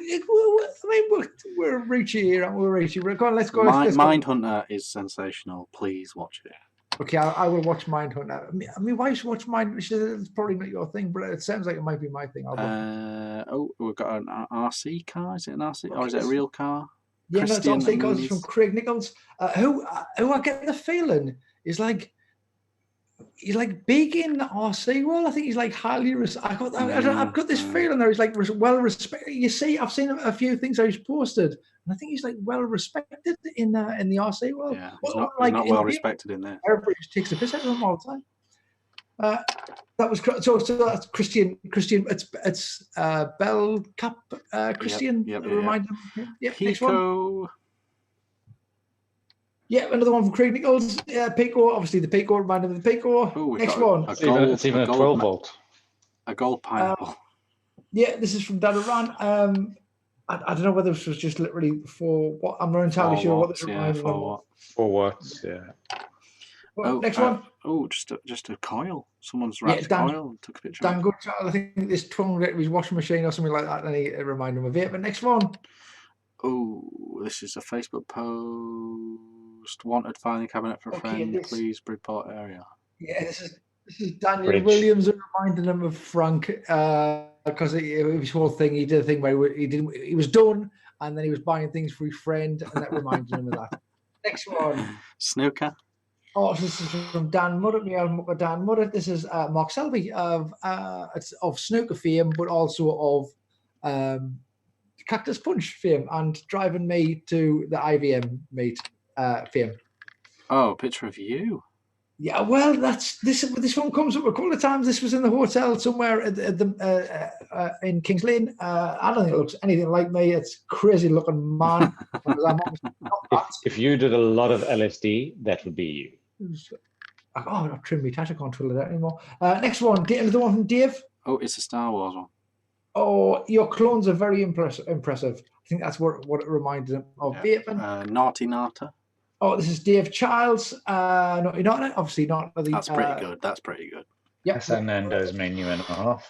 we're reachy here, aren't we? We're reachy. Go on, let's go. Mindhunter is sensational. Please watch it. Okay, I will watch Mindhunter. I mean, why should watch Mindhunter? It's probably not your thing, but it sounds like it might be my thing. We've got an RC car. Is it an RC or is it a real car? Yeah, no, it's RC cars. It's from Craig Nichols, who I get the feeling is like he's like big in the RC world. I think he's like highly. I've got this feeling that he's like well respected. You see, I've seen a few things that he's posted, and I think he's like well respected in the RC world. Yeah, he's not well respected in there. Everybody just takes the piss out of him all the time. That was so that's Christian. It's Bell Cap Christian. Yep. Remind him. Yep. Pico. Next one. Yeah, another one from Craig Nichols. Yeah, Pico. Obviously, the Pico reminded him of the Pico. Next one. It's even a 12 volt. A gold pineapple. Yeah, this is from Dan Ran. I don't know whether this was just literally for what. I'm not entirely sure what this reminded me of. For watts, yeah. Well, next one. Just a coil. Someone's wrapped a coil and took a picture. Dan Goodchild, I think this tongue his washing machine or something like that, and it reminded him of it. But next one. Oh, this is a Facebook post. Wanted filing cabinet for a friend. Please, Bridport area. Yeah, this is Daniel Williams. It reminded him of Frank because his whole thing. He did a thing where he was done, and then he was buying things for his friend, and that reminded him of that. Next one. Snooker. Oh, this is from Dan Muddett, Dan Muddett. This is Mark Selby of snooker fame, but also of Cactus Punch fame and driving me to the IVM meet fame. Oh, picture of you. Yeah, well, this one comes up a couple of times. This was in the hotel somewhere in Kings Lane. I don't think it looks anything like me. It's crazy looking man. If you did a lot of LSD, that would be you. Oh, I've trimmed my tat. I can't twiddle it out anymore. Next one, another one from Dave. Oh, it's a Star Wars one. Oh, your clones are very impressive. I think that's what it reminded him of. Vaping. Naughty Nata. Oh, this is Dave Childs. Naughty Nata, obviously not. That's pretty good. That's pretty good. Yeah. That's a Nando's menu and a half.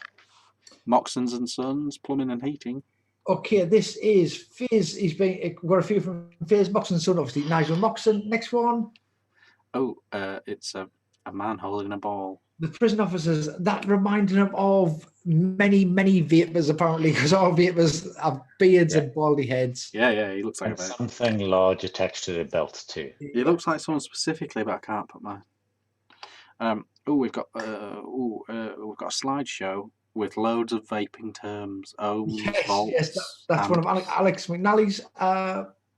Moxons and Sons, Plumbing and Heating. Okay, this is Fizz. We're a few from Fizz, Moxon and Son, obviously. Nigel Moxon. Next one. Oh, it's a man holding a ball. The prison officers, that reminded him of many vapors, apparently, because all vapors have beards and baldy heads. Yeah, he looks like something large attached to their belt too. He looks like someone specifically, but I can't put mine. We've got a slideshow with loads of vaping terms. Yes, that's one of Alex McNally's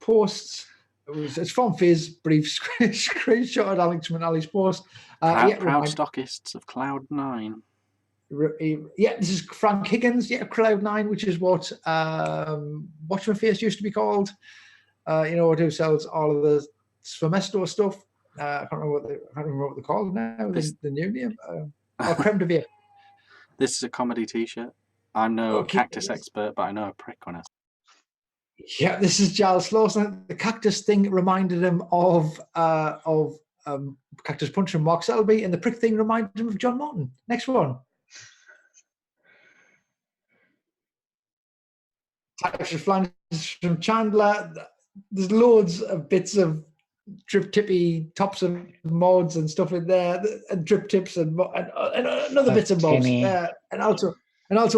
posts. It's from Fizz, brief screenshot of Alex McNally's post. Proud stockists of Cloud9. Yeah, this is Frank Higgins. Yeah, Cloud9, which is what Watch My Face used to be called. Who sells all of the Sfomesto stuff. I can't remember what they're called now. The new name. Creme de Vape. This is a comedy T-shirt. I'm no cactus expert, but I know a prick when I. Yeah, this is Giles Lawson. The cactus thing reminded him of Cactus Punch and Mark Selby, and the prick thing reminded him of John Martin. Next one. types of flanges from Chandler. There's loads of bits of drip tippy tops of mods and stuff in there, and drip tips and other bits of mods. And also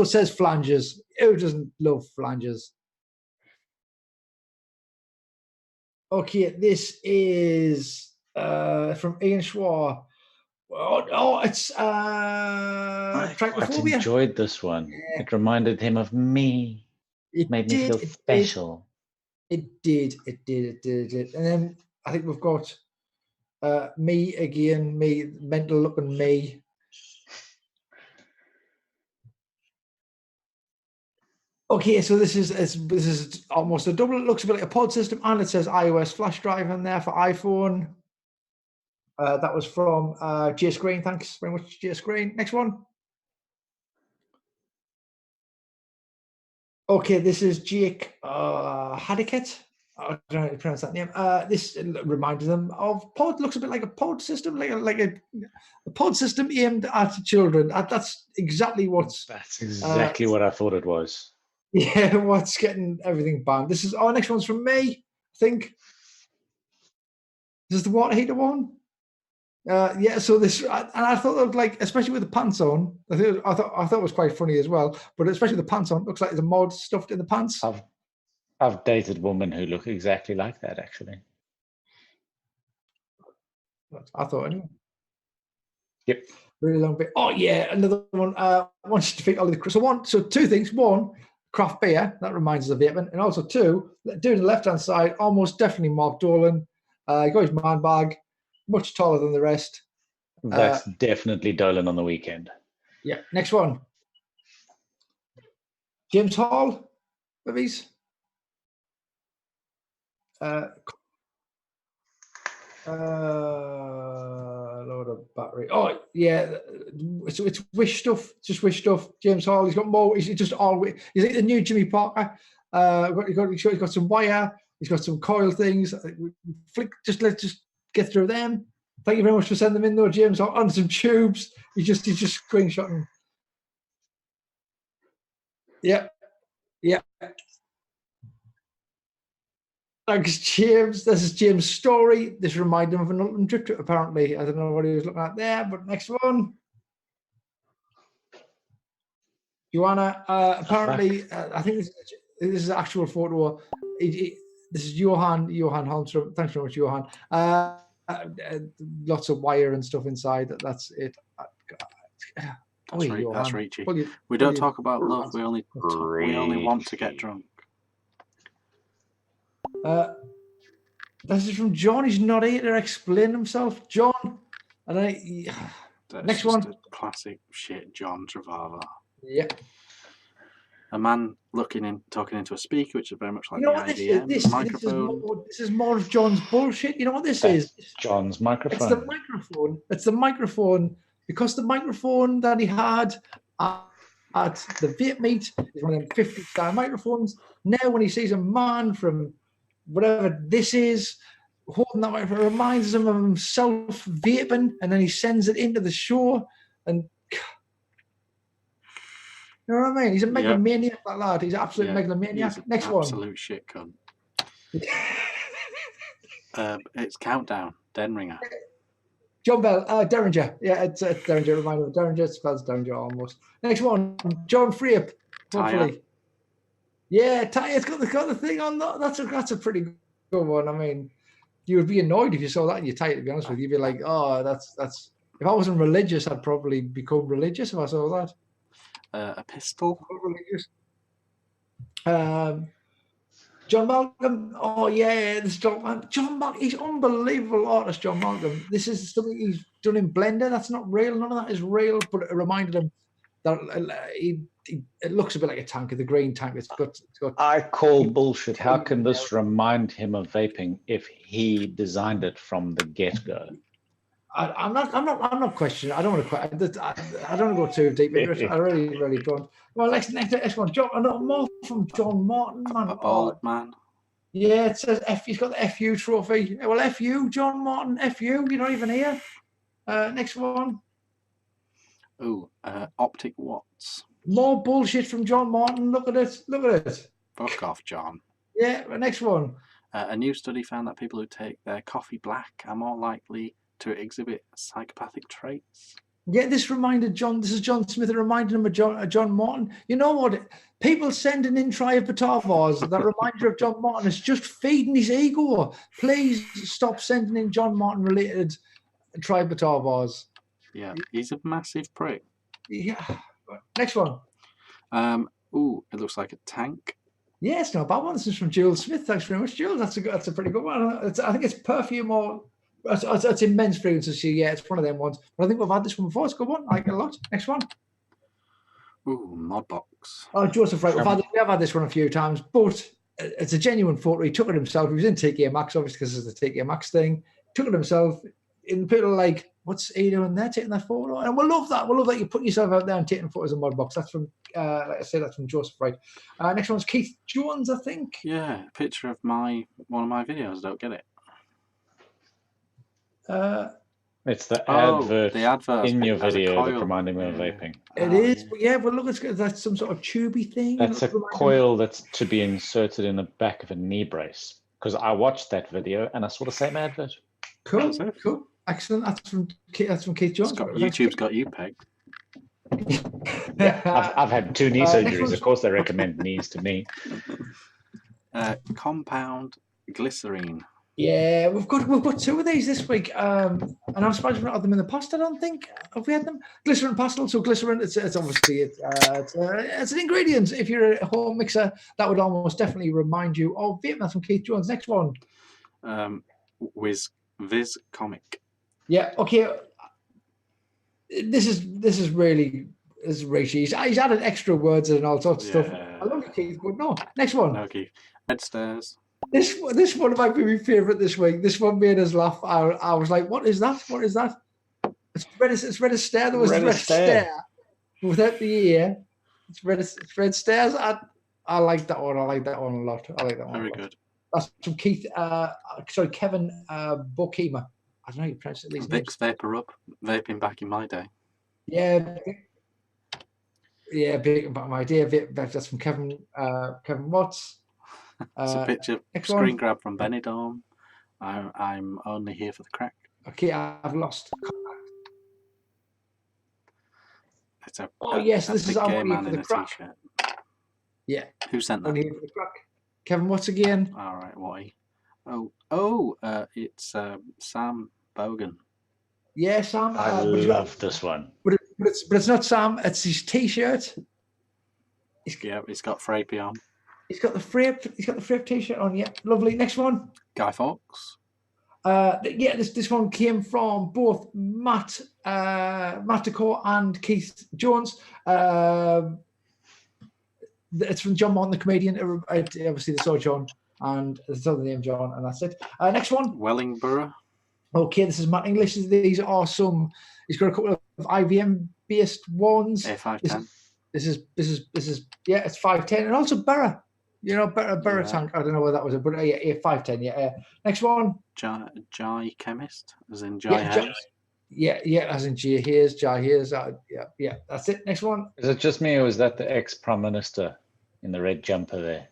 it says flanges. Who doesn't love flanges? Okay, this is from Ian Schwar. It's I quite Trypophobia. enjoyed this one. Yeah. It reminded him of me. It Made me feel special. It did. And then I think we've got me again, me, mental looking me. Okay, so this is almost a double. It looks a bit like a pod system, and it says iOS flash drive in there for iPhone. That was from J Screen. Thanks very much, J Screen. Next one. Okay, this is Jake Hadiket. I don't know how to pronounce that name. This reminded them of pod. Looks a bit like a pod system, like a pod system aimed at children. That's exactly what's. That's exactly what I thought it was. Yeah, what's getting everything banned. This is our next one's from me, I think. This is the water heater one. Yeah, so this, and I thought it looked like, especially with the pants on, I thought it was quite funny as well. But especially with the pants on, it looks like there's a mod stuffed in the pants. I've dated women who look exactly like that, actually. I thought anyway. Yep. Really long bit. Oh yeah, another one. Wants to defeat all of the. So two things. One, craft beer. That reminds us of vaping, and also two, doing the left-hand side, almost definitely Mark Dolan. He got his man bag, much taller than the rest. That's definitely Dolan on the weekend. Yeah. Next one. James Hall, movies. Load of battery. Oh yeah, it's Wish stuff. Just Wish stuff. James Hall. He's got more. He's just all. He's like the new Jimmy Parker. He's got some wire. He's got some coil things. Flick. Let's just get through them. Thank you very much for sending them in, though, James. On some tubes. He's just screenshotting. Yeah. Thanks, James. This is James' story. This reminded him of an Ultimate Drip Trip, apparently. I don't know what he was looking at there, but next one. Joanna, apparently, I think this is an actual photo. This is Johan Holmstrom. Thanks very much, Johan. Lots of wire and stuff inside. That's it. That's Richie. We don't talk about love. We only want to get drunk. This is from John. He's not here to explain himself. John, next one. Classic shit, John Travava. Yeah. A man talking into a speaker, which is very much like the IBM microphone. This is more of John's bullshit. You know what this is? John's microphone. It's the microphone. It's the microphone. Because the microphone that he had at the vape meet is one of them 50-star microphones. Now when he sees a man from whatever this is holding that microphone, it reminds him of himself vaping, and then he sends it into the show. And you know what I mean? He's a megalomaniac, that lad. He's an absolute megalomaniac. Next one. Absolute shit cunt. It's Countdown, Denringer. John Bell, Derringer. Yeah, it's Derringer. Reminder of Derringer. It spells Derringer almost. Next one, John Freep. Hopefully. Yeah, it's got the thing on. That's a pretty good one. I mean, you would be annoyed if you saw that in your tie, to be honest with you. You'd be like, oh, that's. If I wasn't religious, I'd probably become religious if I saw that. A pistol. Religious. John Malcolm. Oh yeah, this is John Malcolm. He's unbelievable artist, John Malcolm. This is something he's done in Blender. That's not real. None of that is real. But it reminded him that it looks a bit like a tank, the green tank. It's got. I call bullshit. How can this remind him of vaping if he designed it from the get-go? I'm not questioning. I don't want to. I don't want to go too deep into it. I really don't. Well, next one, John. More from John Martin, man. A bald man. Yeah, it says F. He's got the FU trophy. Well, FU, John Martin. FU. You're not even here. Next one. Optic Watts. More bullshit from John Martin. Look at it. Fuck off, John. Yeah, next one. A new study found that people who take their coffee black are more likely to exhibit psychopathic traits. Yeah, this reminded John. This is John Smith. It reminded him of John Martin. You know what? People sending in tribatavars that remind you of John Martin. It's just feeding his ego. Please stop sending in John Martin related tribatavars. Yeah, he's a massive prick. Yeah. Next one. Ooh, it looks like a tank. Yeah, it's not a bad one. This is from Jules Smith. Thanks very much, Jules. That's a pretty good one. I think it's perfume or it's in men's fragrances. So yeah, it's one of them ones. But I think we've had this one before. It's a good one. I like it a lot. Next one. Ooh, Modbox. Oh, Joseph, right. We have had this one a few times, but it's a genuine photo. He took it himself. He was in TK Maxx, obviously, because it's the TK Maxx thing. Took it himself. And people are like, what's he doing there, taking that photo? And we'll love that. We'll love that you put yourself out there and taking photos of Modbox. That's from, like I said, that's from Joseph, right? Next one's Keith Jones, I think. Yeah, picture of one of my videos. Don't get it. It's the advert in your There's video that reminded me of vaping. It is, but yeah, but look, that's some sort of tubey thing. That's a coil that's to be inserted in the back of a knee brace. Because I watched that video and I saw the same advert. Cool, cool, excellent. That's from Keith Jones. YouTube's got you pegged. Yeah, I've had 2 knee surgeries. Of course, they recommend knees to me. Compound glycerine. Yeah, we've got 2 of these this week, and I'm surprised we've not had them in the past. I don't think have we had them. Glycerin pastel. So glycerin, it's obviously it's an ingredient. If you're a home mixer, that would almost definitely remind you of vape. That's from Keith Jones. Next one. Viz Comic. Yeah. Okay. This is really He's added extra words and all sorts of stuff. I love you, Keith, but no. Next one. No, Keith. Red Stairs. This one might be my favourite this week. This one made us laugh. I was like, "What is that? What is that?" It's red as stare. There was red stare without the ear. It's red stairs. I like that one. I like that one a lot. I like that one. Very good. That's from Keith. Kevin Bokema. I don't know how you pronounce it. Vicks Vapor Up. Vaping back in my day. Yeah. Yeah, big back in my day. That's from Kevin Watts. It's a picture, screen grab from Benidorm. I'm only here for the crack. Okay, I've lost. It's a this is gay man for in the a crack. t-shirt. Yeah. Who sent that? Only here for the crack. Kevin Watts again. All right, Watty. It's Sam Bogan. Yeah, Sam. I love this one. But it's not Sam. It's his t-shirt. He's got Frappy on. He's got the Frappe t-shirt on. Yeah, lovely. Next one. Guy Fawkes. This one came from both Matt Decor and Keith Jones. It's from John Martin, the comedian. Obviously, they saw John, and it's the name John, and that's it. Next one. Wellingborough. Okay, this is Matt English. These are some. He's got a couple of IVM based ones. A510. This is it's 510, and also Borough. You know, Borough tank. I don't know where that was, but yeah, 510. Yeah. Next one. Jai Chemist, as in Jai Hayes. Yeah, as in Jai Hayes. Yeah. That's it. Next one. Is it just me, or is that the ex-prime minister in the red jumper there?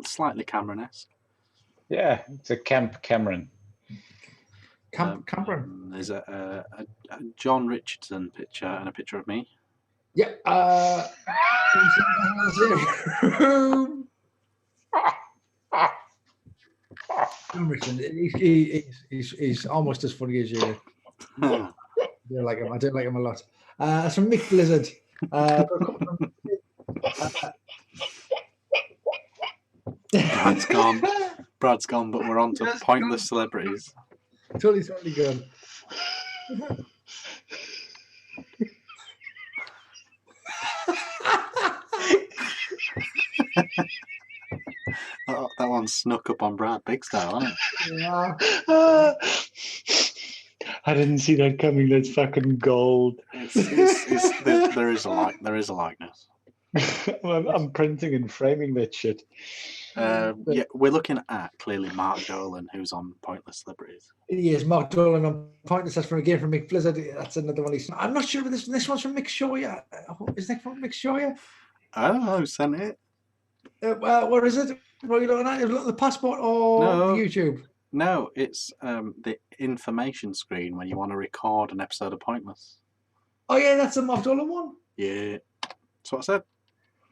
Slightly Cameron-esque. Yeah, it's a Camp Cameron. Cameron. There's a John Richardson picture and a picture of me. Yeah. John Richardson. He's almost as funny as you. I do like him. I do like him a lot. That's from Mick Blizzard. Brad's gone, but we're on to pointless celebrities. Totally good. That one snuck up on Brad big style, hasn't it? Yeah. I didn't see that coming. That's fucking gold. There is a likeness. I'm printing and framing that shit. We're looking at clearly Mark Dolan, who's on Pointless Celebrities. Yes, Mark Dolan on Pointless. That's from Mick Blizzard. That's another one. I'm not sure if this one's from Mick Sawyer. Is that from Mick Sawyer? I don't know who sent it. What is it? What are you looking at? You look at the passport or No. the YouTube? No, it's the information screen when you want to record an episode of Pointless. Oh yeah, that's the Moff Dolan one. Yeah. That's what I said.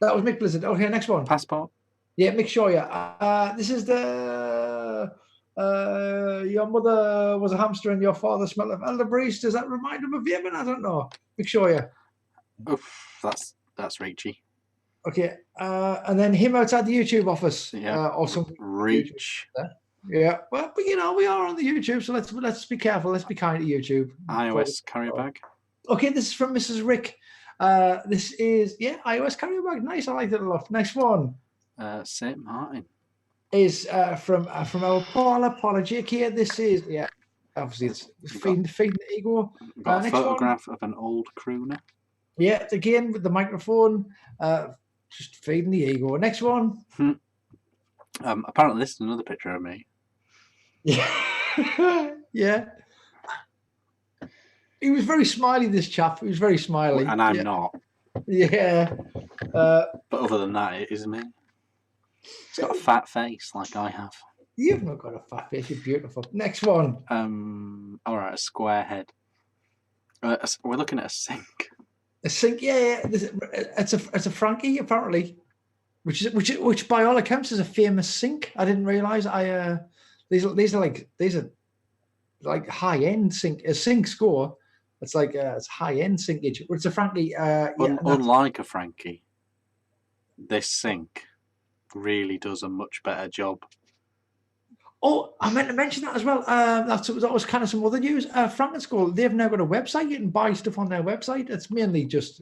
That was Mick Blizzard. Okay, next one. Passport. Yeah, Mick Sawyer. This is the your mother was a hamster and your father smelled of elderberries. Does that remind him of Yemen? I don't know. Mick Sawyer. Oof, that's reachy. Okay, and then him outside the YouTube office. Yeah. Or something. Reach. Yeah, well, but we are on the YouTube, so let's be careful. Let's be kind to YouTube. iOS carrier bag. Okay, this is from Mrs. Rick. This is iOS carrier bag. Nice, I like it a lot. Next one. St. Martin. Is from our Paula Jake here. This is obviously it's feeding the ego. Got a next photograph of an old crooner. Yeah, again with the microphone, just feeding the ego. Next one. Apparently this is another picture of me. Yeah, yeah. He was very smiley. This chap. He was very smiley, and I'm not. Yeah. But other than that, it is me. It's got a fat face like I have. You've not got a fat face. You're beautiful. Next one. All right, a square head. We're looking at a sink. A sink. Yeah. It's a Frankie apparently, which by all accounts is a famous sink. I didn't realise. These are like high end sink. A sink score. It's like it's high end sinkage. It's a Frankie. Unlike a Frankie, this sink really does a much better job. Oh, I meant to mention that as well. That was kind of some other news. Frankenschool, they've now got a website. You can buy stuff on their website. It's mainly just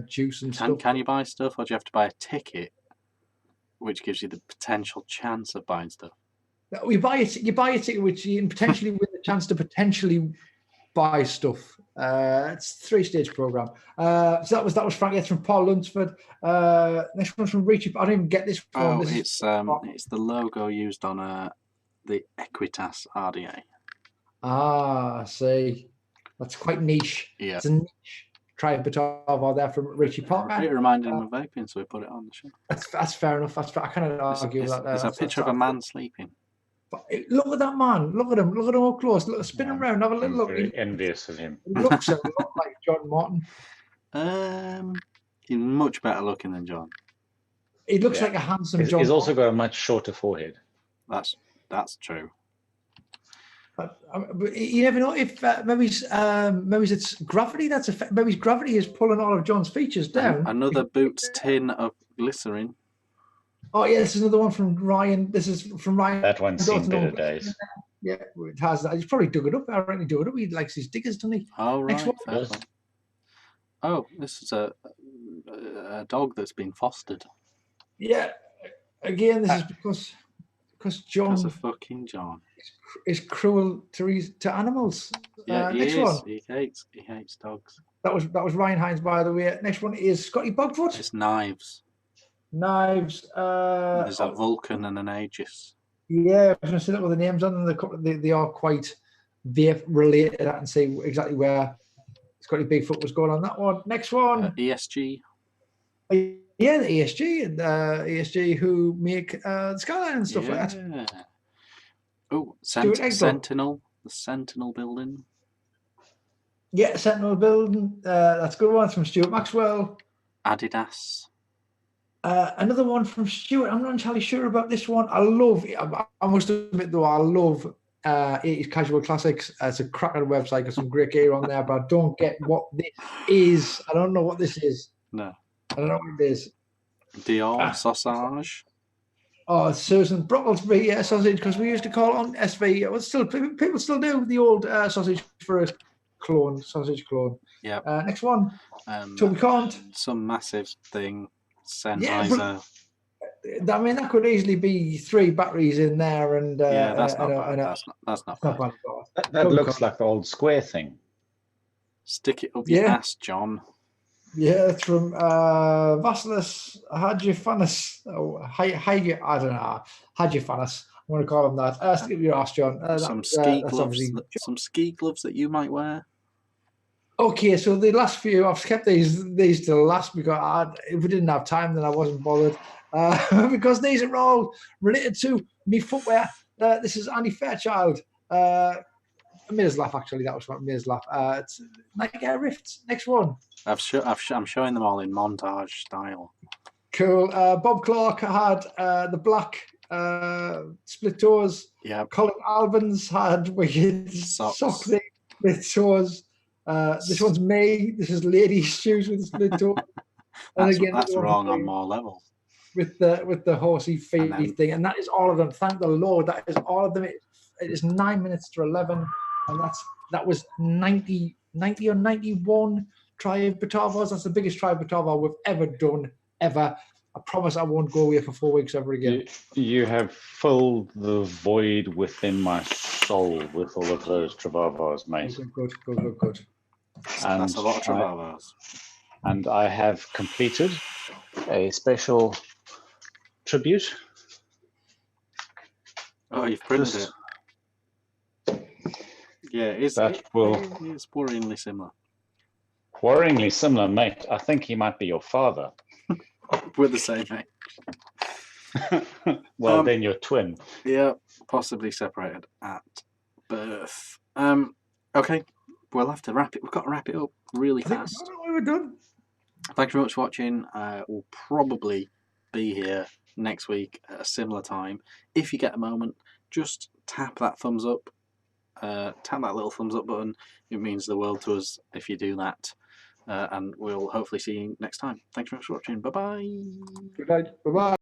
juice and stuff. Can you buy stuff, or do you have to buy a ticket, which gives you the potential chance of buying stuff? You buy a ticket, which you can potentially win the chance to potentially buy stuff. It's a 3-stage program. So that was Frankie. It's from Paul Lunsford. Next one's from Richie. I don't even get this one. It's the logo used on the Equitas RDA. I see. That's quite niche. Yeah. It's a niche. Try a bit of there from Richie Parker. It reminded him of vaping, so we put it on the show. That's fair enough. I cannot argue with that. There's a picture of a man sleeping. Look at that man. Look at him. Look at him up close. Look, spin him around. Have a little look. Very envious of him. He looks a lot like John Martin. He's much better looking than John. He looks like a handsome John. He's also got a much shorter forehead. That's true. But you never know if maybe it's gravity. Maybe gravity is pulling all of John's features down. Another Boots tin of glycerin. Oh yeah, this is another one from Ryan. This is from Ryan. That one's seen better days. Yeah, it has that. He's probably dug it up. I reckon he dug it up. He likes his diggers, doesn't he? Oh right. Next one. Oh, this is a dog that's been fostered. Yeah. Again, this is because John. Because of fucking John. Is cruel to animals. Yeah, next one. He hates dogs. That was Ryan Hines, by the way. Next one is Scotty Bogfoot. It's knives. Knives. There's a Vulcan and an Aegis. Yeah, I was going to say that with the names on them. They are quite vape related. I can see exactly where Scotty Bigfoot was going on that one. Next one. ESG. Yeah, the ESG and ESG who make the Skyline and stuff like that. Oh, Sentinel. The Sentinel building. Yeah, Sentinel building. That's a good one from Stuart Maxwell. Adidas. Another one from Stuart. I'm not entirely sure about this one. I must admit though, I love 80s casual classics. It's a cracking website, got some great gear on there, but I don't get what this is. I don't know what this is. No. I don't know what it is. Dior sausage. Oh, Susan Brocklesby sausage, because we used to call it on SV. Well, still, people still do the old sausage for a sausage clone. Yeah. Next one. Toby Cont. Some massive thing. Sennheiser. I mean, that could easily be 3 batteries in there, and that's not bad. That's not bad. That looks like the old square thing. Stick it up your ass, John. Yeah, it's from Vasilis Hadjifanis. I don't know. Hadjifanis. I'm going to call him that. Stick it up your ass, John. Some ski gloves that you might wear. Okay, so the last few, I've kept these to the last because if we didn't have time, then I wasn't bothered. Because these are all related to me footwear. This is Andy Fairchild. Made us laugh, actually. That was what made us laugh. It's Nike Air Rifts. Next one. I'm showing them all in montage style. Cool. Bob Clark had the black split toes. Yeah. Colin Albans had wicked sock split toes. This one's me. This is ladies' shoes with the split toe. That's wrong on more levels. With the horsey feet thing, and that is all of them. Thank the Lord, that is all of them. It is 9 minutes to 11, and that was 90 or 91 Tribe Batavas. That's the biggest Tribe Batava we've ever done, ever. I promise I won't go away for 4 weeks ever again. You have filled the void within my soul with all of those Travavas, mate. Good. And that's a lot of Travavas. And I have completed a special tribute. Oh, you've printed it. Yeah, it's worryingly similar. Worryingly similar, mate. I think he might be your father. We're the same age. Well, then you're twin. Yeah, possibly separated at birth. Okay, we'll have to wrap it. We've got to wrap it up really fast. We're done. Thank you very much for watching. We'll probably be here next week at a similar time. If you get a moment, just tap that thumbs up. Tap that little thumbs up button. It means the world to us if you do that. And we'll hopefully see you next time. Thanks very much for watching. Bye-bye. Good night. Bye-bye.